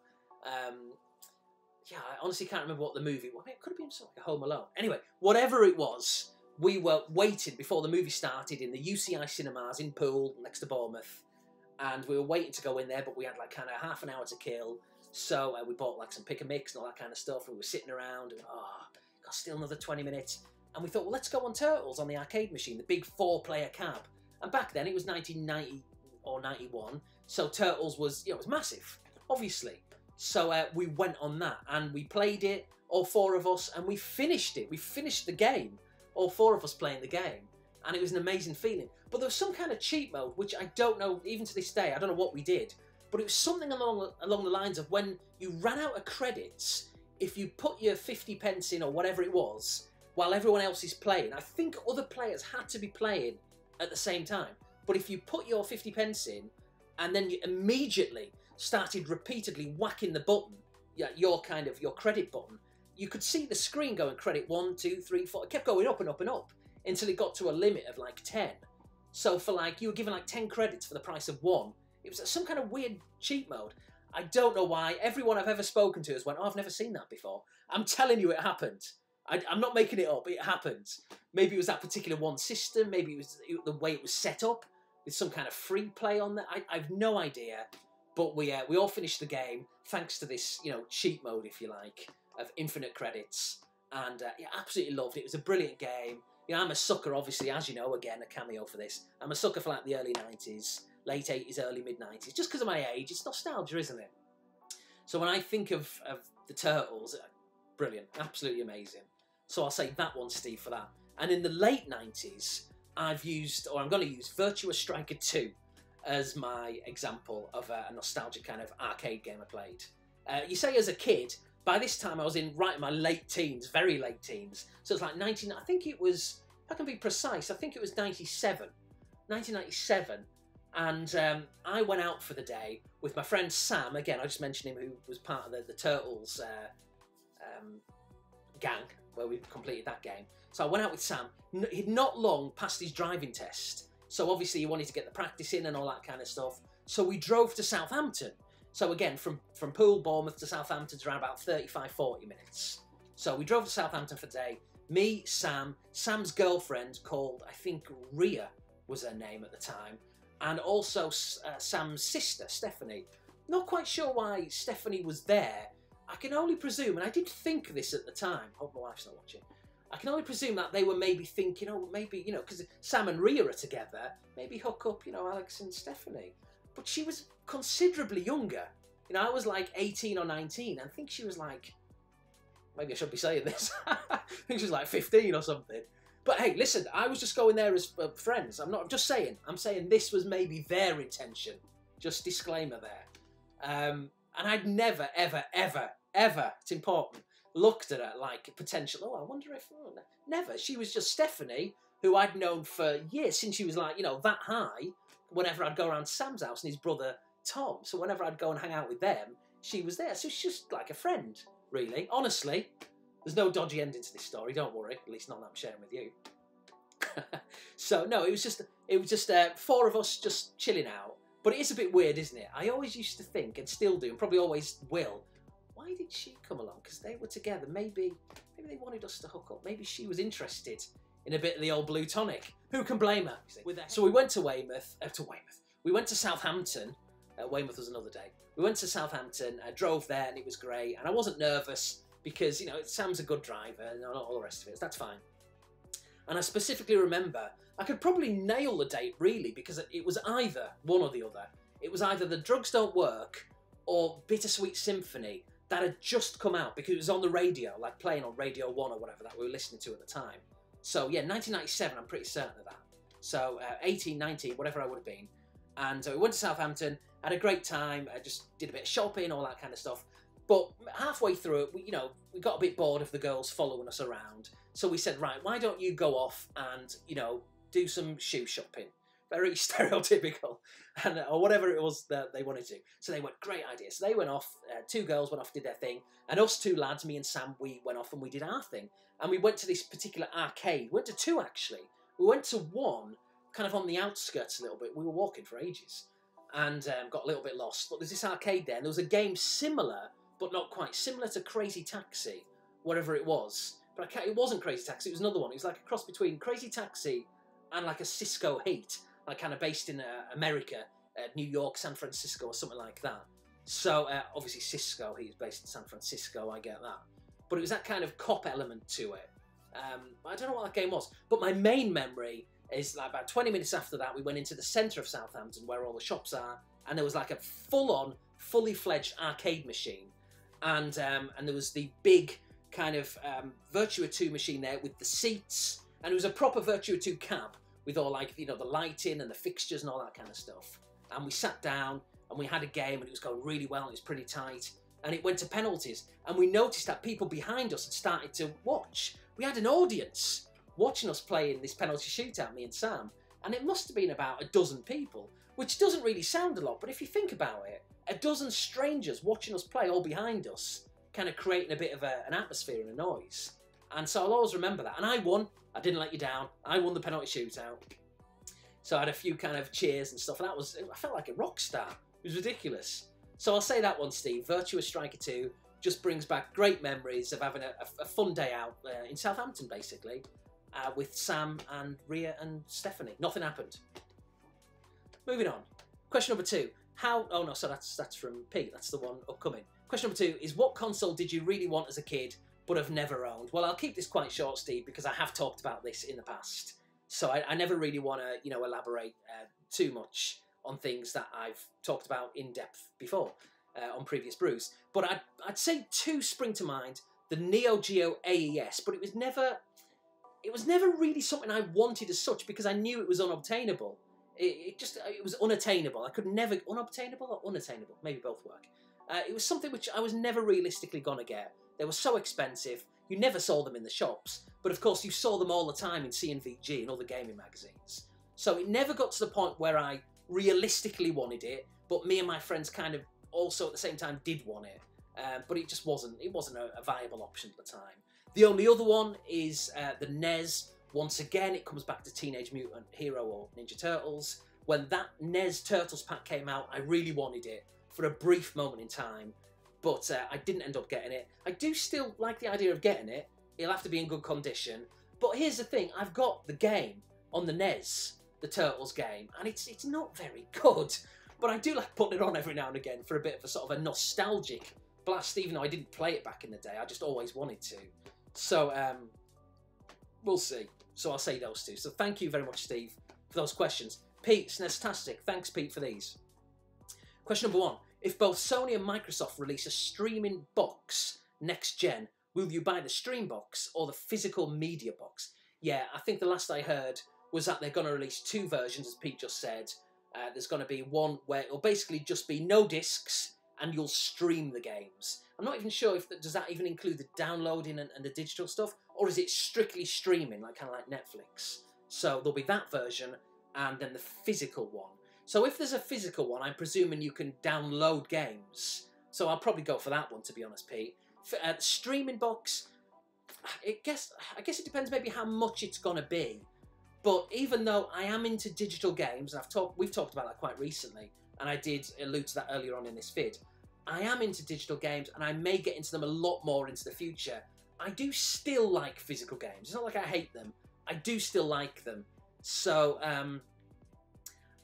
Yeah, I honestly can't remember what the movie was. It could have been something like Home Alone. Anyway, whatever it was, we were waiting before the movie started in the UCI cinemas in Poole, next to Bournemouth. And we were waiting to go in there, but we had like kind of half an hour to kill. So we bought like some pick and mix and all that kind of stuff. And we were sitting around and, got still another 20 minutes. And we thought, well, let's go on Turtles on the arcade machine, the big 4-player cab. And back then it was 1990 or 91. So Turtles was, you know, it was massive, obviously. So we went on that and we played it, all 4 of us, and we finished it. We finished the game, all 4 of us playing the game. And it was an amazing feeling. But there was some kind of cheat mode, which I don't know, even to this day, I don't know what we did. But it was something along the lines of when you ran out of credits, if you put your 50 pence in or whatever it was, while everyone else is playing, I think other players had to be playing at the same time. But if you put your 50 pence in, and then you immediately started repeatedly whacking the button, your credit button, you could see the screen going credit 1, 2, 3, 4. It kept going up and up and up until it got to a limit of like 10. So for like, you were given like 10 credits for the price of 1. It was some kind of weird cheat mode. I don't know why. Everyone I've ever spoken to has went, oh, I've never seen that before. I'm telling you it happened. I'm not making it up, it happened. Maybe it was that particular one system, maybe it was the way it was set up, with some kind of free play on there. I've no idea. But we all finished the game, thanks to this, you know, cheat mode, if you like, of infinite credits. And yeah, absolutely loved it. It was a brilliant game. You know, I'm a sucker, obviously, as you know, again, a cameo for this. I'm a sucker for like the early 90s, late 80s, early mid-90s. Just because of my age, it's nostalgia, isn't it? So when I think of the Turtles, brilliant, absolutely amazing. So I'll say that one, Steve, for that. And in the late 90s, I've used, or I'm going to use, Virtua Striker 2 as my example of a nostalgic kind of arcade game I played. You say as a kid, by this time I was in my late teens, very late teens. So it's like I think it was, if I can be precise, I think it was 1997. And I went out for the day with my friend Sam, again, I just mentioned him, who was part of the Turtles gang, where we completed that game. So I went out with Sam. He'd not long passed his driving test. So obviously he wanted to get the practice in and all that kind of stuff. So we drove to Southampton. So again, from Poole, Bournemouth to Southampton's around about 35, 40 minutes. So we drove to Southampton for the day. Me, Sam, Sam's girlfriend called, I think Ria was her name at the time. And also Sam's sister, Stephanie. Not quite sure why Stephanie was there. I can only presume, and I did think this at the time, hope my wife's not watching, I can only presume that they were maybe thinking, oh, maybe, you know, because Sam and Ria are together, maybe hook up, you know, Alex and Stephanie. But she was considerably younger. You know, I was like 18 or 19, and I think she was like, maybe I shouldn't be saying this, I think she was like 15 or something. But hey, listen, I was just going there as friends. I'm just saying, I'm saying this was maybe their intention. Just disclaimer there. And I'd never, ever, ever, ever, it's important, looked at her like potential, oh, I wonder if, oh, never. She was just Stephanie, who I'd known for years, since she was like, you know, that high, whenever I'd go around Sam's house and his brother Tom. So whenever I'd go and hang out with them, she was there. So she's just like a friend, really. Honestly, there's no dodgy ending to this story, don't worry, at least not that I'm sharing with you. So no, it was just 4 of us just chilling out. But it is a bit weird, isn't it? I always used to think, and still do, and probably always will, why did she come along? Because they were together. Maybe they wanted us to hook up. Maybe she was interested in a bit of the old blue tonic. Who can blame her? So we went to Weymouth. We went to Southampton. Weymouth was another day. We went to Southampton, drove there, and it was great. And I wasn't nervous because, you know, Sam's a good driver and all the rest of it. So that's fine. And I specifically remember, I could probably nail the date, really, because it was either one or the other. It was either The Drugs Don't Work or Bittersweet Symphony that had just come out, because it was on the radio, like playing on Radio 1 or whatever that we were listening to at the time. So yeah, 1997, I'm pretty certain of that. So 18, 19, whatever I would have been. And we went to Southampton, had a great time, just did a bit of shopping, all that kind of stuff. But halfway through it, we got a bit bored of the girls following us around. So we said, right, why don't you go off and, you know, do some shoe shopping? Very stereotypical, and or whatever it was that they wanted to do. So they went, great idea. So they went off, 2 girls went off, did their thing, and us 2 lads, me and Sam, we went off and we did our thing. And we went to this particular arcade. We went to 2, actually. We went to one, kind of on the outskirts a little bit. We were walking for ages, and got a little bit lost. But there's this arcade there, and there was a game similar, but not quite, similar to Crazy Taxi, whatever it was. But it wasn't Crazy Taxi, it was another one. It was like a cross between Crazy Taxi and like a Cisco Heat, like kind of based in America, New York, San Francisco, or something like that. So obviously Cisco, he's based in San Francisco, I get that. But it was that kind of cop element to it. I don't know what that game was, but my main memory is like about 20 minutes after that, we went into the centre of Southampton where all the shops are, and there was like a full-on, fully fledged arcade machine. And there was the big kind of Virtua 2 machine there with the seats, and it was a proper Virtua 2 cab with all, like, you know, the lighting and the fixtures and all that kind of stuff. And we sat down and we had a game, and it was going really well, and it was pretty tight, and it went to penalties, and we noticed that people behind us had started to watch. We had an audience watching us play in this penalty shootout, me and Sam, and it must have been about a dozen people, which doesn't really sound a lot, but if you think about it, a dozen strangers watching us play all behind us, kind of creating a bit of an atmosphere and a noise. And so I'll always remember that. And I won. I didn't let you down. I won the penalty shootout. So I had a few kind of cheers and stuff. And I felt like a rock star. It was ridiculous. So I'll say that one, Steve. Virtua Striker 2 just brings back great memories of having a fun day out in Southampton, basically, with Sam and Ria and Stephanie. Nothing happened. Moving on. Question number 2. Oh no, so that's from Pete. That's the one upcoming. Question number 2 is, what console did you really want as a kid but have never owned? Well, I'll keep this quite short, Steve, because I have talked about this in the past. So I never really want to, elaborate too much on things that I've talked about in depth before on previous brews. But I'd say 2 spring to mind. The Neo Geo AES, but it was never really something I wanted as such, because I knew it was unobtainable. It was unattainable. I could never... Unobtainable or unattainable? Maybe both work. It was something which I was never realistically going to get. They were so expensive. You never saw them in the shops. But of course, you saw them all the time in C&VG and other gaming magazines. So it never got to the point where I realistically wanted it, but me and my friends kind of also at the same time did want it. But it just wasn't a viable option at the time. The only other one is the NES. Once again, it comes back to Teenage Mutant Hero or Ninja Turtles. When that NES Turtles pack came out, I really wanted it for a brief moment in time, but I didn't end up getting it. I do still like the idea of getting it. It'll have to be in good condition. But here's the thing, I've got the game on the NES, the Turtles game, and it's not very good. But I do like putting it on every now and again for a bit of a sort of a nostalgic blast, even though I didn't play it back in the day. I just always wanted to. So, we'll see. So I'll say those 2. So thank you very much, Steve, for those questions. Pete, Snestastic, thanks, Pete, for these. Question number 1. If both Sony and Microsoft release a streaming box next gen, will you buy the stream box or the physical media box? Yeah, I think the last I heard was that they're going to release 2 versions, as Pete just said. There's going to be one where it'll basically just be no discs and you'll stream the games. I'm not even sure if does that even include the downloading and the digital stuff, or is it strictly streaming, like kind of like Netflix? So there'll be that version and then the physical one. So if there's a physical one, I'm presuming you can download games. So I'll probably go for that one, to be honest, Pete. Streaming box, I guess it depends maybe how much it's going to be. But even though I am into digital games, and we've talked about that quite recently, and I did allude to that earlier on in this vid, I am into digital games, and I may get into them a lot more into the future. I do still like physical games. It's not like I hate them. I do still like them. So,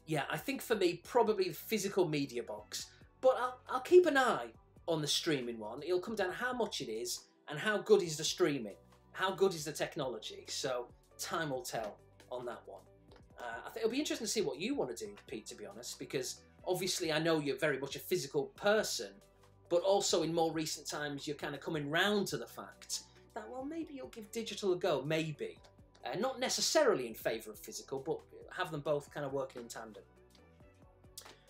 yeah, I think for me, probably the physical media box. But I'll keep an eye on the streaming one. It'll come down to how much it is and how good is the streaming. How good is the technology. So time will tell on that one. I think it'll be interesting to see what you want to do, Pete, to be honest, because obviously I know you're very much a physical person, but also in more recent times you're kind of coming round to the fact that, well, maybe you'll give digital a go, maybe. Not necessarily in favour of physical, but have them both kind of working in tandem.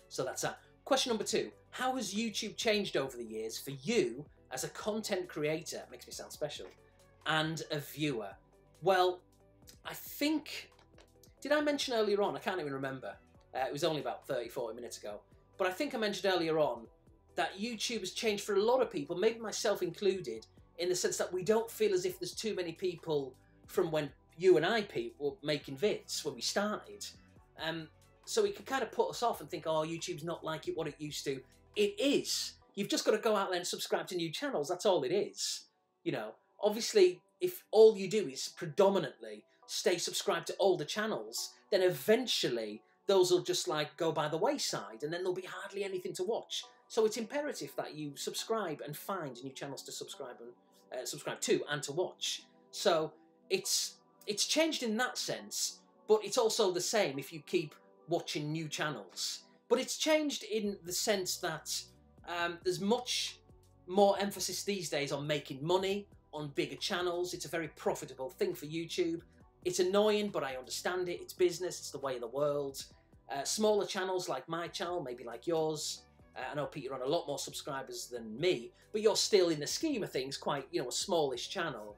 So that's that. Question number 2. How has YouTube changed over the years for you as a content creator? Makes me sound special. And a viewer? Well, I think... Did I mention earlier on? I can't even remember. It was only about 30, 40 minutes ago. But I think I mentioned earlier on that YouTube has changed for a lot of people, maybe myself included, in the sense that we don't feel as if there's too many people from when you and I, Pete, were making vids when we started. So it can kind of put us off and think, oh, YouTube's not like what it used to. It is. You've just got to go out there and subscribe to new channels. That's all it is. You know, obviously, if all you do is predominantly stay subscribed to older channels, then eventually those will just like go by the wayside and then there'll be hardly anything to watch. So it's imperative that you subscribe and find new channels to subscribe to and to watch. So it's changed in that sense, but it's also the same if you keep watching new channels. But it's changed in the sense that there's much more emphasis these days on making money, on bigger channels. It's a very profitable thing for YouTube. It's annoying, but I understand it. It's business. It's the way of the world. Smaller channels like my channel, maybe like yours. I know, Pete, you're on a lot more subscribers than me, but you're still, in the scheme of things, quite, a smallish channel.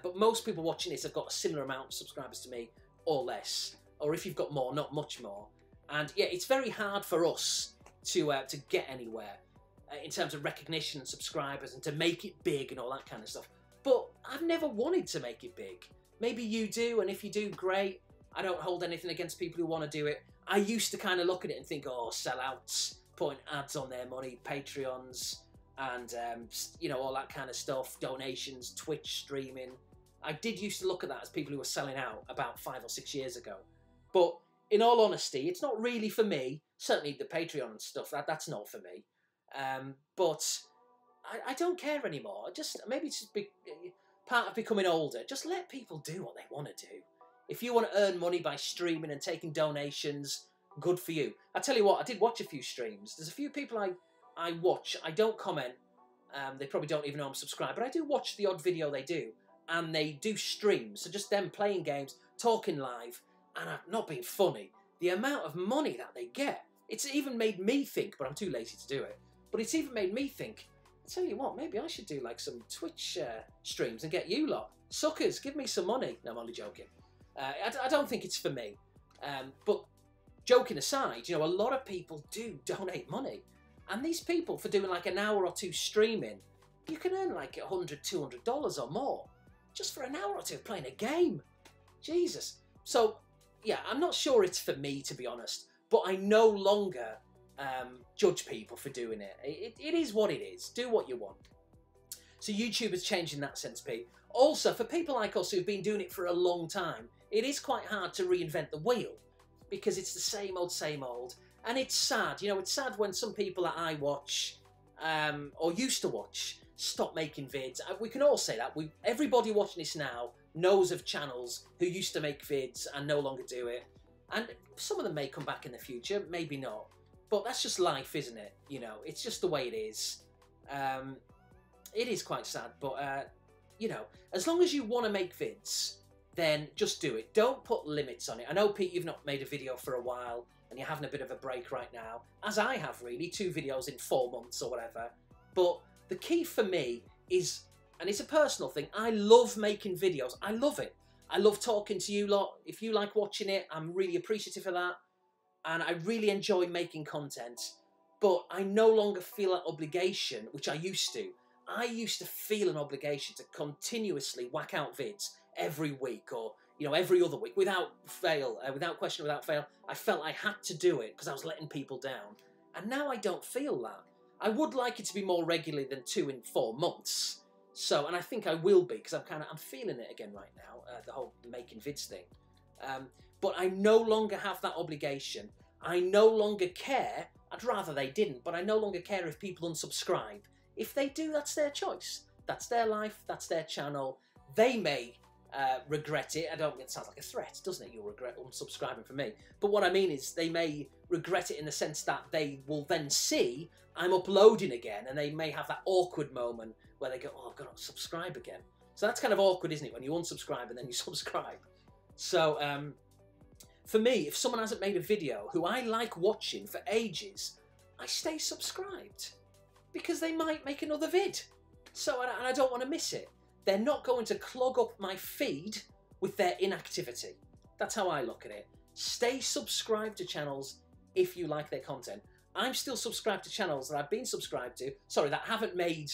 But most people watching this have got a similar amount of subscribers to me, or less. Or if you've got more, not much more. And yeah, it's very hard for us to get anywhere in terms of recognition and subscribers and to make it big and all that kind of stuff. But I've never wanted to make it big. Maybe you do, and if you do, great. I don't hold anything against people who want to do it. I used to kind of look at it and think, oh, sellouts, putting ads on their money, Patreons, and, you know, all that kind of stuff, donations, Twitch streaming. I did used to look at that as people who were selling out about 5 or 6 years ago. But in all honesty, it's not really for me. Certainly the Patreon and stuff, that's not for me. But I don't care anymore. Maybe it's just part of becoming older. Just let people do what they want to do. If you want to earn money by streaming and taking donations, good for you. I tell you what, I did watch a few streams. There's a few people I watch. I don't comment. They probably don't even know I'm subscribed. But I do watch the odd video they do. And they do streams. So just them playing games, talking live. And I'm not being funny. The amount of money that they get. It's even made me think, but I'm too lazy to do it. But it's even made me think, I tell you what, maybe I should do like some Twitch streams and get you lot. Suckers, give me some money. No, I'm only joking. I don't think it's for me. But joking aside, you know, a lot of people do donate money. And these people, for doing like an hour or two streaming, you can earn like $100, $200 or more. Just for an hour or two playing a game. Jesus. So, yeah, I'm not sure it's for me, to be honest. But I no longer judge people for doing it. It is what it is. Do what you want. So YouTube has changed in that sense, Pete. Also, for people like us who've been doing it for a long time, it is quite hard to reinvent the wheel. Because it's the same old. And it's sad. You know, it's sad when some people that I watch, or used to watch, stop making vids. We can all say that. Everybody watching this now knows of channels who used to make vids and no longer do it. And some of them may come back in the future, maybe not. But that's just life, isn't it? You know, it's just the way it is. It is quite sad, but, you know, as long as you want to make vids, then just do it. Don't put limits on it. I know, Pete, you've not made a video for a while, and you're having a bit of a break right now, as I have, really, 2 videos in 4 months or whatever. But the key for me is, and it's a personal thing, I love making videos. I love it. I love talking to you lot. If you like watching it, I'm really appreciative of that. And I really enjoy making content. But I no longer feel that obligation, which I used to. I used to feel an obligation to continuously whack out vids every week, or, you know, every other week, without fail, without question, without fail. I felt I had to do it because I was letting people down. And now I don't feel that. I would like it to be more regularly than 2 in 4 months. So, and I think I will be, because I'm feeling it again right now, the whole making vids thing. But I no longer have that obligation. I no longer care. I'd rather they didn't, but I no longer care if people unsubscribe. If they do, that's their choice. That's their life. That's their channel. They may regret it. It sounds like a threat, doesn't it? You'll regret unsubscribing from me. But what I mean is they may regret it in the sense that they will then see I'm uploading again, and they may have that awkward moment where they go, oh, I've got to subscribe again. So that's kind of awkward, isn't it, when you unsubscribe and then you subscribe. So for me, if someone hasn't made a video who I like watching for ages, I stay subscribed because they might make another vid. So, and I don't want to miss it. They're not going to clog up my feed with their inactivity. That's how I look at it. Stay subscribed to channels if you like their content. I'm still subscribed to channels that I've been subscribed to, that haven't made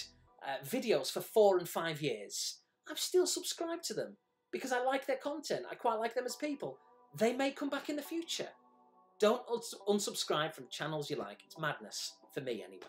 videos for 4 and 5 years. I'm still subscribed to them because I like their content. I quite like them as people. They may come back in the future. Don't unsubscribe from channels you like. It's madness, for me anyway.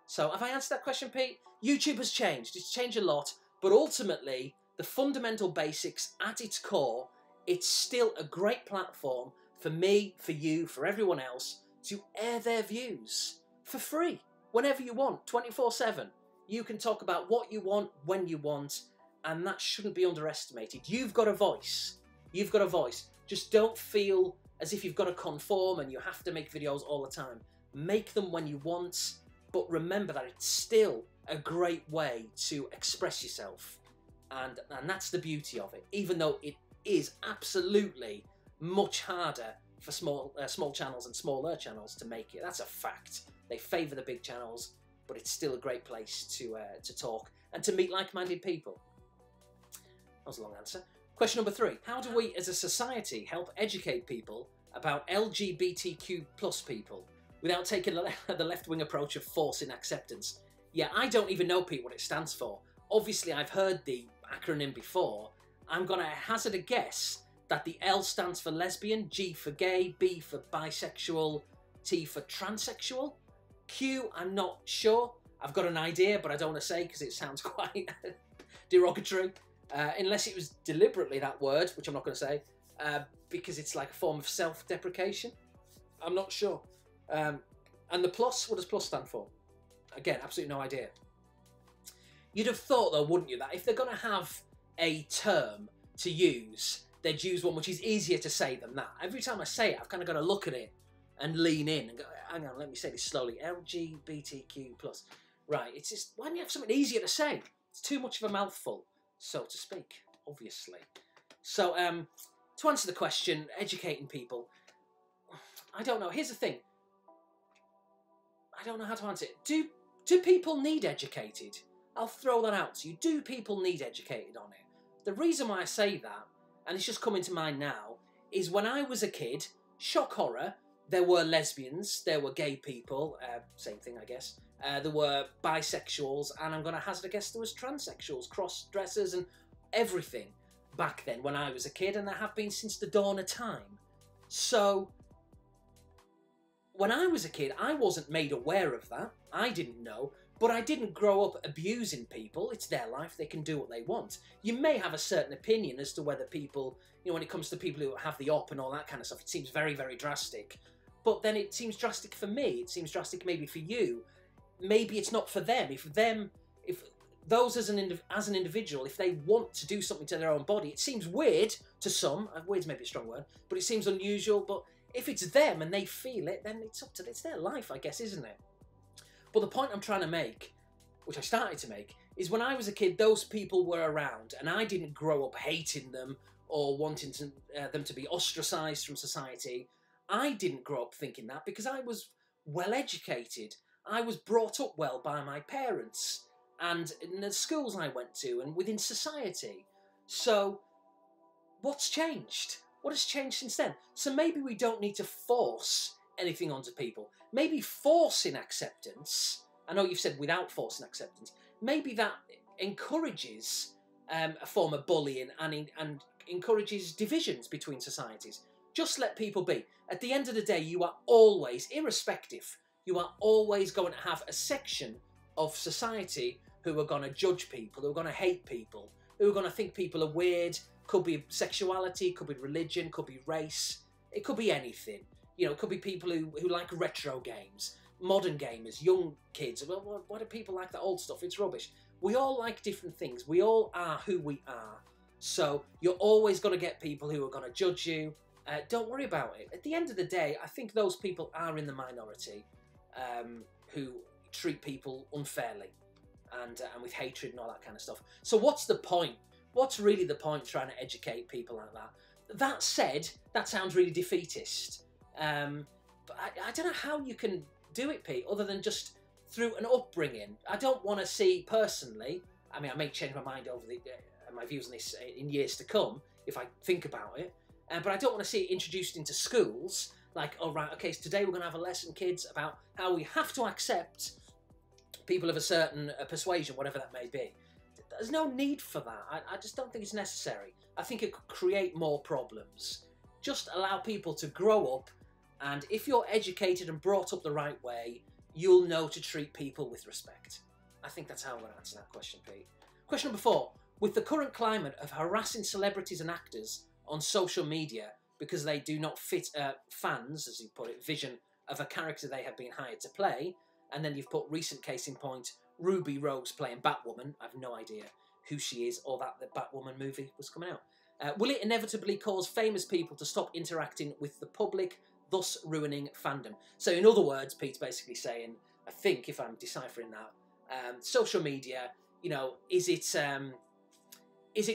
So have I answered that question, Pete? YouTube has changed. It's changed a lot, but ultimately, the fundamental basics at its core, it's still a great platform for me, for you, for everyone else to air their views for free, whenever you want, 24/7. You can talk about what you want, when you want, and that shouldn't be underestimated. You've got a voice. You've got a voice. Just don't feel as if you've got to conform and you have to make videos all the time. Make them when you want, but remember that it's still a great way to express yourself. And that's the beauty of it, even though it is absolutely much harder for small channels and smaller channels to make it. That's a fact. They favour the big channels, but it's still a great place to talk and to meet like-minded people. That was a long answer. Question number 3. How do we as a society help educate people about LGBTQ plus people without taking the left-wing approach of forcing acceptance? Yeah, I don't even know, Pete, what it stands for. obviously I've heard the acronym before. I'm going to hazard a guess that the L stands for lesbian, G for gay, B for bisexual, T for transsexual. Q, I'm not sure. I've got an idea, but I don't want to say because it sounds quite derogatory. Unless it was deliberately that word, which I'm not going to say, because it's like a form of self-deprecation. I'm not sure. And the plus, what does plus stand for? Again, absolutely no idea. You'd have thought, though, wouldn't you, that if they're going to have a term to use, they'd use one which is easier to say than that. Every time I say it, I've kind of got to look at it and lean in and go, hang on, let me say this slowly. LGBTQ+. Right, it's just, why don't you have something easier to say? It's too much of a mouthful, so to speak, obviously. So, to answer the question, educating people, I don't know. Here's the thing. I don't know how to answer it. Do people need educated? I'll throw that out to you. Do people need educated on it? The reason why I say that, and it's just coming to mind now, is when I was a kid, shock horror, there were lesbians, there were gay people, same thing I guess, there were bisexuals, and I'm going to hazard a guess there was transsexuals, cross-dressers and everything back then when I was a kid, and there have been since the dawn of time. So, when I was a kid, I wasn't made aware of that. I didn't know. But I didn't grow up abusing people. It's their life. They can do what they want. You may have a certain opinion as to whether people, you know, when it comes to people who have the op and all that kind of stuff, it seems very, very drastic. But then it seems drastic for me. It seems drastic maybe for you. Maybe it's not for them. If those as an individual, if they want to do something to their own body, it seems weird to some. Weird's maybe a strong word, but it seems unusual. But if it's them and they feel it, then it's their life, I guess, isn't it? But the point I'm trying to make, which I started to make, is when I was a kid, those people were around, and I didn't grow up hating them or wanting them to be ostracised from society. I didn't grow up thinking that because I was well educated. I was brought up well by my parents and in the schools I went to and within society. So what's changed? What has changed since then? So maybe we don't need to force anything onto people. Maybe forcing acceptance, I know you've said without forcing acceptance, maybe that encourages a form of bullying and encourages divisions between societies. Just let people be. At the end of the day, you are always, irrespective, you are always going to have a section of society who are going to judge people, who are going to hate people, who are going to think people are weird. Could be sexuality, could be religion, could be race, it could be anything. You know, it could be people who like retro games, modern gamers, young kids. Well, why do people like that old stuff? It's rubbish. We all like different things. We all are who we are. So you're always going to get people who are going to judge you. Don't worry about it. At the end of the day, I think those people are in the minority who treat people unfairly and with hatred and all that kind of stuff. So what's the point? What's really the point trying to educate people like that? That said, that sounds really defeatist. But I don't know how you can do it, Pete, other than just through an upbringing. I don't want to see, personally, I mean, I may change my mind over my views on this in years to come, if I think about it, but I don't want to see it introduced into schools, like, oh, right, okay, so today we're going to have a lesson, kids, about how we have to accept people of a certain persuasion, whatever that may be. There's no need for that. I just don't think it's necessary. I think it could create more problems. Just allow people to grow up, and if you're educated and brought up the right way, you'll know to treat people with respect. I think that's how I'm going to answer that question, Pete. Question number 4. With the current climate of harassing celebrities and actors on social media because they do not fit fans, as you put it, vision of a character they have been hired to play, and then you've put recent case in point, Ruby Rose playing Batwoman. I have no idea who she is or that the Batwoman movie was coming out. Will it inevitably cause famous people to stop interacting with the public, thus ruining fandom? So in other words, Pete's basically saying, I think, if I'm deciphering that, social media, you know, is it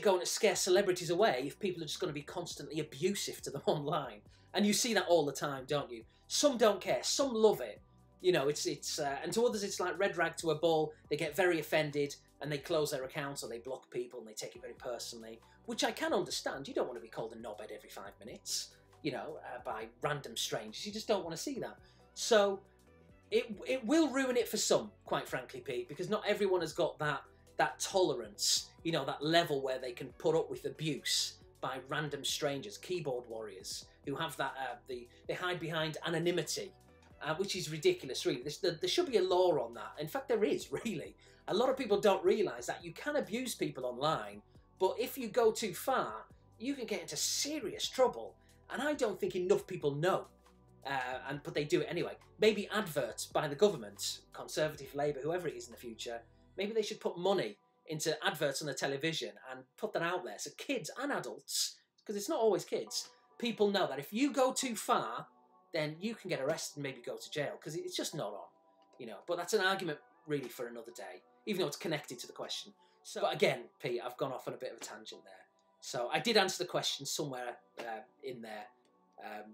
going to scare celebrities away if people are just going to be constantly abusive to them online? And you see that all the time, don't you? Some don't care, some love it. You know, and to others it's like red rag to a bull. They get very offended and they close their accounts or they block people and they take it very personally, which I can understand. You don't want to be called a knobhead every 5 minutes, you know, by random strangers. You just don't want to see that. So it will ruin it for some, quite frankly, Pete, because not everyone has got that that tolerance, you know, that level where they can put up with abuse by random strangers, keyboard warriors, who have that, they hide behind anonymity, which is ridiculous, really. There should be a law on that. In fact, there is, really. A lot of people don't realise that you can abuse people online, but if you go too far, you can get into serious trouble. And I don't think enough people know. But they do it anyway. Maybe adverts by the government, Conservative, Labour, whoever it is in the future, maybe they should put money into adverts on the television and put that out there so kids and adults, because it's not always kids, people know that if you go too far, then you can get arrested and maybe go to jail, because it's just not on, you know. But that's an argument really for another day, even though it's connected to the question. So, but again, Pete, I've gone off on a bit of a tangent there. So I did answer the question somewhere in there.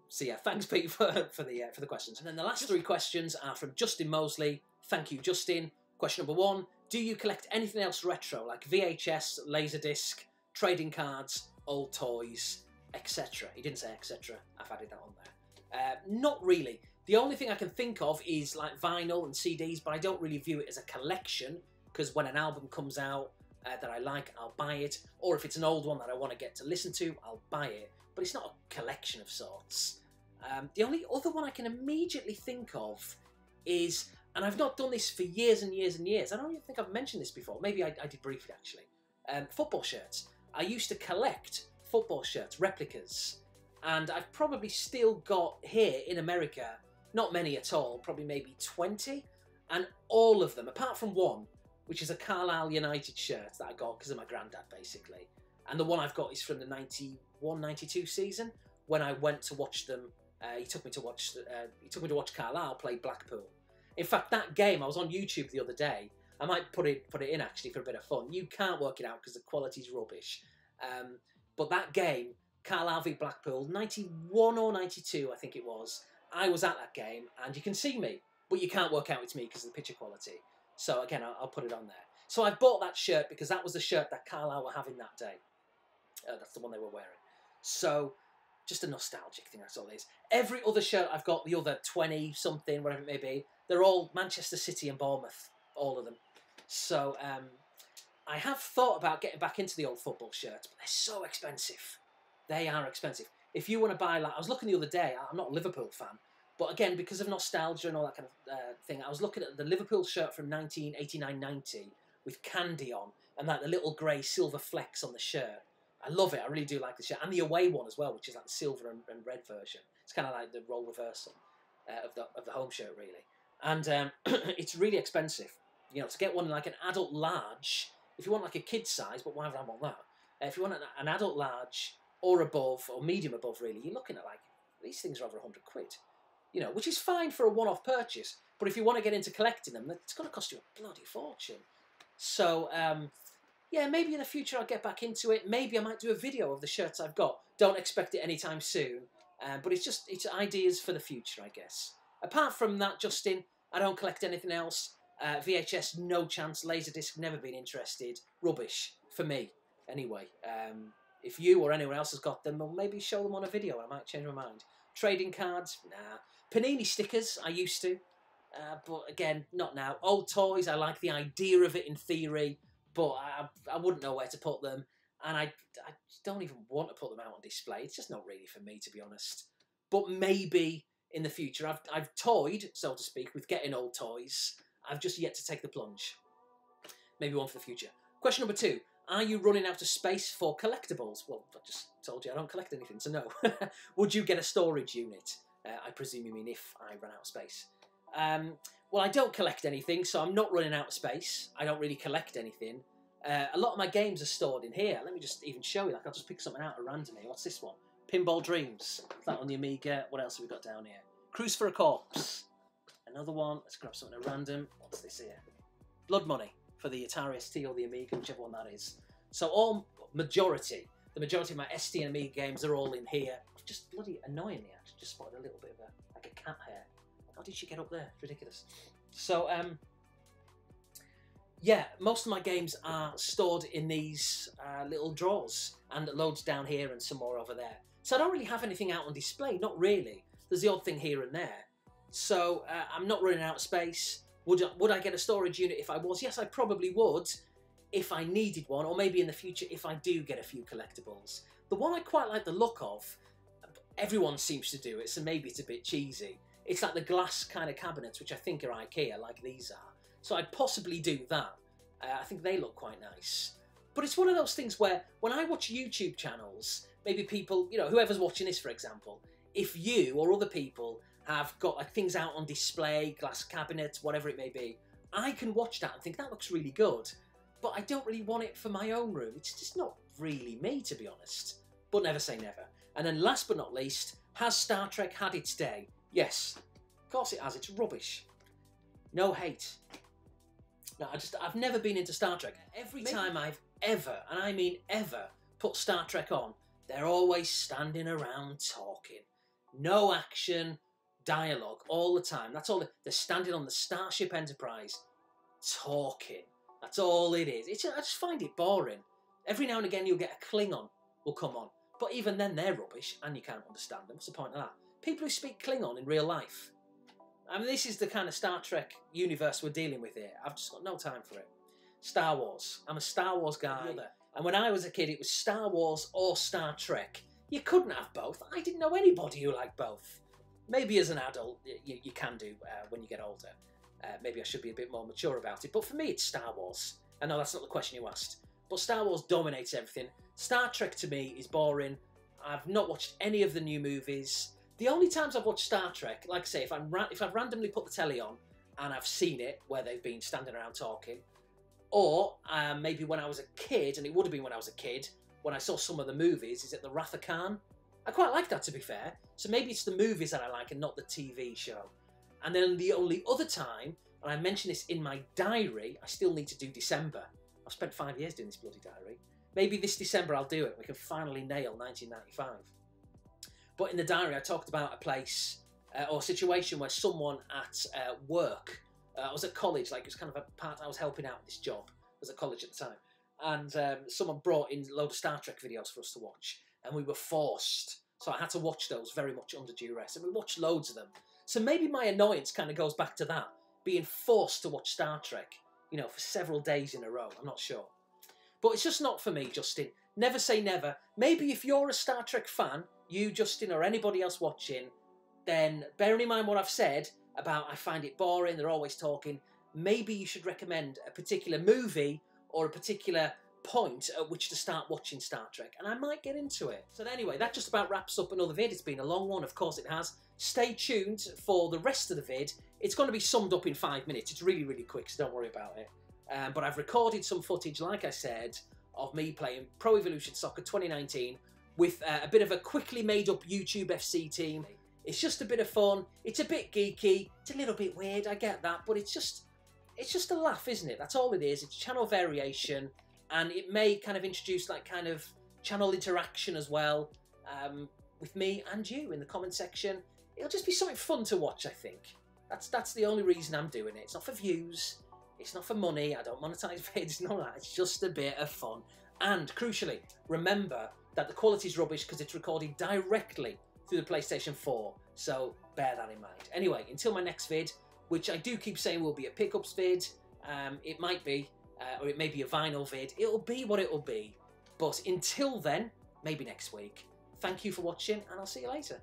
So yeah, thanks, Pete, for the questions. And then the last 3 questions are from Justin Mosley. Thank you, Justin. Question number 1: do you collect anything else retro, like VHS, laserdisc, trading cards, old toys, etc.? He didn't say etc. I've added that on there. Not really. The only thing I can think of is like vinyl and CDs, but I don't really view it as a collection, because when an album comes out that I like, I'll buy it. Or if it's an old one that I want to get to listen to, I'll buy it. But it's not a collection of sorts. The only other one I can immediately think of is, and I've not done this for years and years and years, I don't even think I've mentioned this before, maybe I did briefly actually, football shirts. I used to collect football shirts, replicas, and I've probably still got here in America, not many at all, probably maybe 20, and all of them, apart from one, which is a Carlisle United shirt that I got because of my granddad, basically. And the one I've got is from the 91-92 season, when I went to watch them. He took me to watch Carlisle play Blackpool. In fact, that game, I was on YouTube the other day. I might put it in actually for a bit of fun. You can't work it out because the quality's rubbish. But that game, Carlisle v Blackpool, 91 or 92, I think it was. I was at that game, and you can see me, but you can't work out it's me because of the picture quality. So again, I'll put it on there. So I bought that shirt because that was the shirt that Carlisle were having that day. That's the one they were wearing. So just a nostalgic thing, that's all it is. Every other shirt I've got, the other 20-something, whatever it may be, they're all Manchester City and Bournemouth, all of them. So I have thought about getting back into the old football shirts, but they're so expensive. They are expensive. If you want to buy, like, I was looking the other day, I'm not a Liverpool fan, but again, because of nostalgia and all that kind of thing, I was looking at the Liverpool shirt from 1989-90 with candy on, and like the little grey silver flecks on the shirt. I love it. I really do like the shirt. And the away one as well, which is like the silver and red version. It's kind of like the role reversal of the home shirt, really. And it's really expensive. You know, to get one like an adult large, if you want like a kid size, but why would I want that? If you want an adult large or above, or medium above, really, you're looking at like, these things are over 100 quid. You know, which is fine for a one-off purchase. But if you want to get into collecting them, it's going to cost you a bloody fortune. So, yeah, maybe in the future I'll get back into it. Maybe I might do a video of the shirts I've got. Don't expect it anytime soon. But it's ideas for the future, I guess. Apart from that, Justin, I don't collect anything else. VHS, no chance. Laserdisc, never been interested. Rubbish, for me, anyway. If you or anyone else has got them, well, maybe show them on a video. I might change my mind. Trading cards, nah. Panini stickers, I used to. But again, not now. Old toys, I like the idea of it in theory, but I wouldn't know where to put them. And I don't even want to put them out on display. It's just not really for me, to be honest. But maybe in the future, I've toyed, so to speak, with getting old toys. I've just yet to take the plunge. Maybe one for the future. Question number 2. Are you running out of space for collectibles? Well, I just told you I don't collect anything, so no. Would you get a storage unit? I presume you mean if I run out of space. Well, I don't collect anything, so I'm not running out of space. I don't really collect anything. A lot of my games are stored in here. Let me just even show you. Like, I'll just pick something out at random here. What's this one? Pinball Dreams. That on the Amiga. What else have we got down here? Cruise for a Corpse. Another one. Let's grab something at random. What's this here? Blood Money for the Atari ST or the Amiga, whichever one that is. So the majority of my ST and Amiga games are all in here. Just bloody annoying me, actually. Just spotted a little bit of like a cat hair. How did she get up there? It's ridiculous. So, yeah, most of my games are stored in these little drawers, and loads down here and some more over there. So I don't really have anything out on display, not really. There's the odd thing here and there. So I'm not running out of space. Would I get a storage unit if I was? Yes, I probably would. if I needed one, or maybe in the future if I do get a few collectibles. The one I quite like the look of, everyone seems to do it, so maybe it's a bit cheesy. It's like the glass kind of cabinets, which I think are IKEA, like these are. So I'd possibly do that. I think they look quite nice. But it's one of those things where, when I watch YouTube channels, maybe people, you know, whoever's watching this, for example, if you or other people have got like things out on display, glass cabinets, whatever it may be, I can watch that and think that looks really good. But I don't really want it for my own room. It's just not really me, to be honest. But never say never. And then last but not least, has Star Trek had its day? Yes, of course it has. It's rubbish. No hate. No, I've never been into Star Trek. Every time I've ever, and I mean ever, put Star Trek on, they're always standing around talking. No action, dialogue all the time. That's all. They're standing on the Starship Enterprise, talking. That's all it is. I just find it boring. Every now and again you'll get a Klingon will come on. But even then they're rubbish and you can't understand them. What's the point of that? People who speak Klingon in real life. I mean, this is the kind of Star Trek universe we're dealing with here. I've just got no time for it. Star Wars. I'm a Star Wars guy. And when I was a kid, it was Star Wars or Star Trek. You couldn't have both. I didn't know anybody who liked both. Maybe as an adult, you can do when you get older. Maybe I should be a bit more mature about it. But for me, it's Star Wars. I know that's not the question you asked. But Star Wars dominates everything. Star Trek to me is boring. I've not watched any of the new movies. The only times I've watched Star Trek, like I say, if I've randomly put the telly on and I've seen it where they've been standing around talking, or maybe when I was a kid, and it would have been when I was a kid, when I saw some of the movies, is it the Wrath of Khan? I quite like that, to be fair. So maybe it's the movies that I like and not the TV show. And then the only other time, and I mention this in my diary, I still need to do December. I've spent 5 years doing this bloody diary. Maybe this December I'll do it. We can finally nail 1995. But in the diary, I talked about a place or a situation where someone at work, I was at college, like it was kind of a part, I was helping out with this job. I was at college at the time. And someone brought in a load of Star Trek videos for us to watch. And we were forced. So I had to watch those very much under duress. And we watched loads of them. So maybe my annoyance kind of goes back to that. Being forced to watch Star Trek, you know, for several days in a row. I'm not sure. But it's just not for me, Justin. Never say never. Maybe if you're a Star Trek fan, you, Justin, or anybody else watching, then bearing in mind what I've said about I find it boring, they're always talking, maybe you should recommend a particular movie or a particular point at which to start watching Star Trek, and I might get into it. So anyway, that just about wraps up another vid. It's been a long one, of course it has. Stay tuned for the rest of the vid. It's going to be summed up in 5 minutes. It's really, really quick, so don't worry about it. But I've recorded some footage, like I said, of me playing Pro Evolution Soccer 2019 with a bit of a quickly made up YouTube FC team. It's just a bit of fun. It's a bit geeky. It's a little bit weird, I get that, but it's just a laugh, isn't it? That's all it is. It's channel variation, and it may kind of introduce like kind of channel interaction as well with me and you in the comment section. It'll just be something fun to watch, I think. That's the only reason I'm doing it. It's not for views. It's not for money. I don't monetize vids. None of that. It's just a bit of fun. And crucially, remember that the quality's rubbish because it's recorded directly through the PlayStation 4. So bear that in mind. Anyway, until my next vid, which I do keep saying will be a pickups vid. It might be, or it may be a vinyl vid. It'll be what it'll be. But until then, maybe next week. Thank you for watching, and I'll see you later.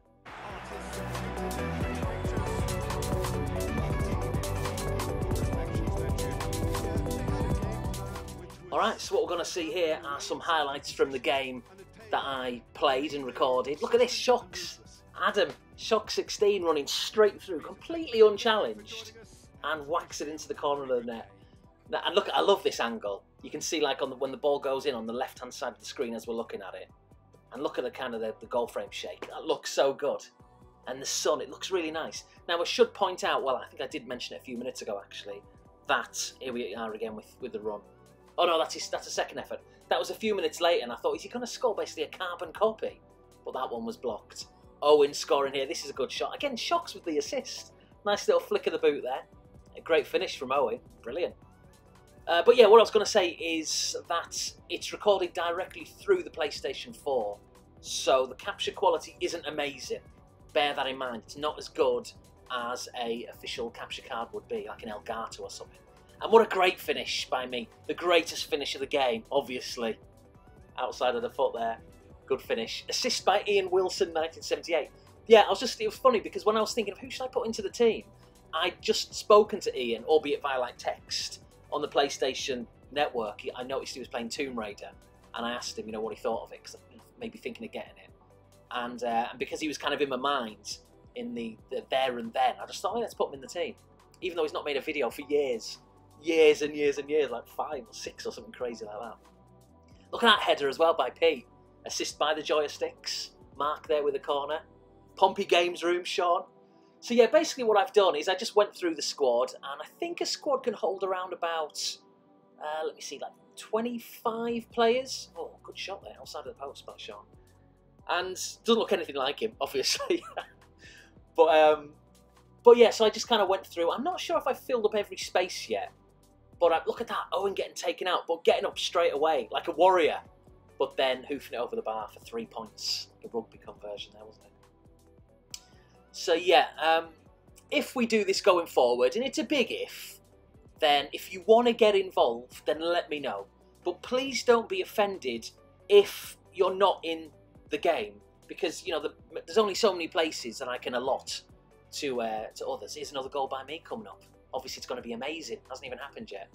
Alright, so what we're going to see here are some highlights from the game that I played and recorded. Look at this, Shocks. Adam, Shock 16 running straight through, completely unchallenged, and whacks it into the corner of the net. And look, I love this angle. You can see like when the ball goes in on the left-hand side of the screen as we're looking at it. And look at the kind of the goal frame shake. That looks so good. And the sun, it looks really nice. Now I should point out, well, I think I did mention it a few minutes ago actually, that here we are again with the run. Oh no, that's a second effort. That was a few minutes later, and I thought, is he going to score basically a carbon copy? But that one was blocked. Owen scoring here. This is a good shot. Again, Shocks with the assist. Nice little flick of the boot there. A great finish from Owen. Brilliant. But yeah, what I was going to say is that it's recorded directly through the PlayStation 4. So the capture quality isn't amazing. Bear that in mind. It's not as good as a official capture card would be, like an Elgato or something. And what a great finish by me. The greatest finish of the game, obviously. Outside of the foot there. Good finish. Assist by Ian Wilson, 1978. Yeah, it was funny because when I was thinking of who should I put into the team, I'd just spoken to Ian, albeit via like text, on the PlayStation Network. I noticed he was playing Tomb Raider, and I asked him, what he thought of it, because I maybe thinking of getting it. And because he was kind of in my mind in the there and then, I just thought, let's put him in the team. Even though he's not made a video for years. Years and years and years, like 5 or 6 or something crazy like that. Look at that header as well by Pete. Assist by the joysticks. Mark there with the corner. Pompey Games Room, Sean. So yeah, basically what I've done is I just went through the squad, and I think a squad can hold around about, let me see, like 25 players. Oh, good shot there, outside of the post by Sean. And doesn't look anything like him, obviously. But yeah, so I just kind of went through. I'm not sure if I filled up every space yet, but look at that, Owen getting taken out, but getting up straight away, like a warrior. But then hoofing it over the bar for 3 points. The rugby conversion there, wasn't it? So yeah, if we do this going forward, and it's a big if, then if you want to get involved, then let me know. But please don't be offended if you're not in the game, because there's only so many places that I can allot to others. Here's another goal by me coming up. Obviously, it's going to be amazing. Hasn't even happened yet.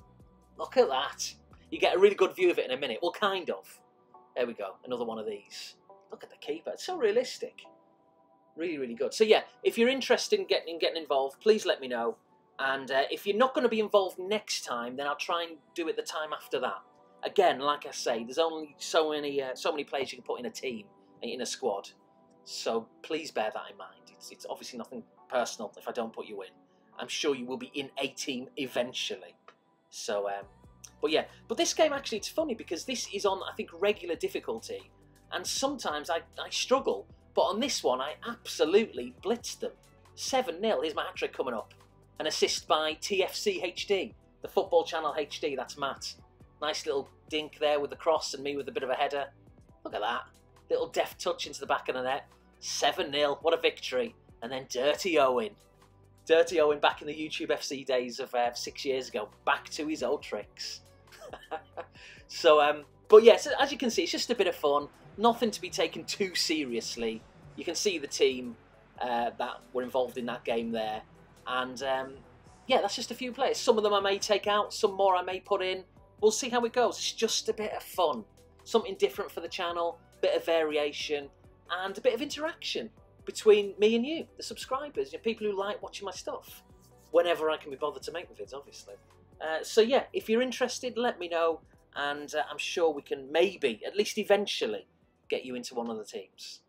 Look at that. You get a really good view of it in a minute. Well, kind of. There we go. Another one of these. Look at the keeper. It's so realistic. Really, really good. So yeah, if you're interested in getting involved, please let me know. And if you're not going to be involved next time, then I'll try and do it the time after that. Again, like I say, there's only so many players you can put in a team, in a squad. So please bear that in mind. It's obviously nothing personal if I don't put you in. I'm sure you will be in a team eventually. So, but this game actually, it's funny because this is on, I think, regular difficulty. And sometimes I struggle. But on this one, I absolutely blitzed them. 7-0. Here's my hat-trick coming up. An assist by TFC HD. The Football Channel HD. That's Matt. Nice little dink there with the cross and me with a bit of a header. Look at that. Little deft touch into the back of the net. 7-0. What a victory. And then Dirty Owen. Dirty Owen back in the YouTube FC days of 6 years ago. Back to his old tricks. So, but yeah, so as you can see, it's just a bit of fun. Nothing to be taken too seriously. You can see the team that were involved in that game there. And yeah, that's just a few players. Some of them I may take out, some more I may put in. We'll see how it goes. It's just a bit of fun. Something different for the channel, a bit of variation, and a bit of interaction between me and you, the subscribers, people who like watching my stuff. Whenever I can be bothered to make the vids, obviously. So yeah, if you're interested, let me know. And I'm sure we can maybe, at least eventually, get you into one of the teams.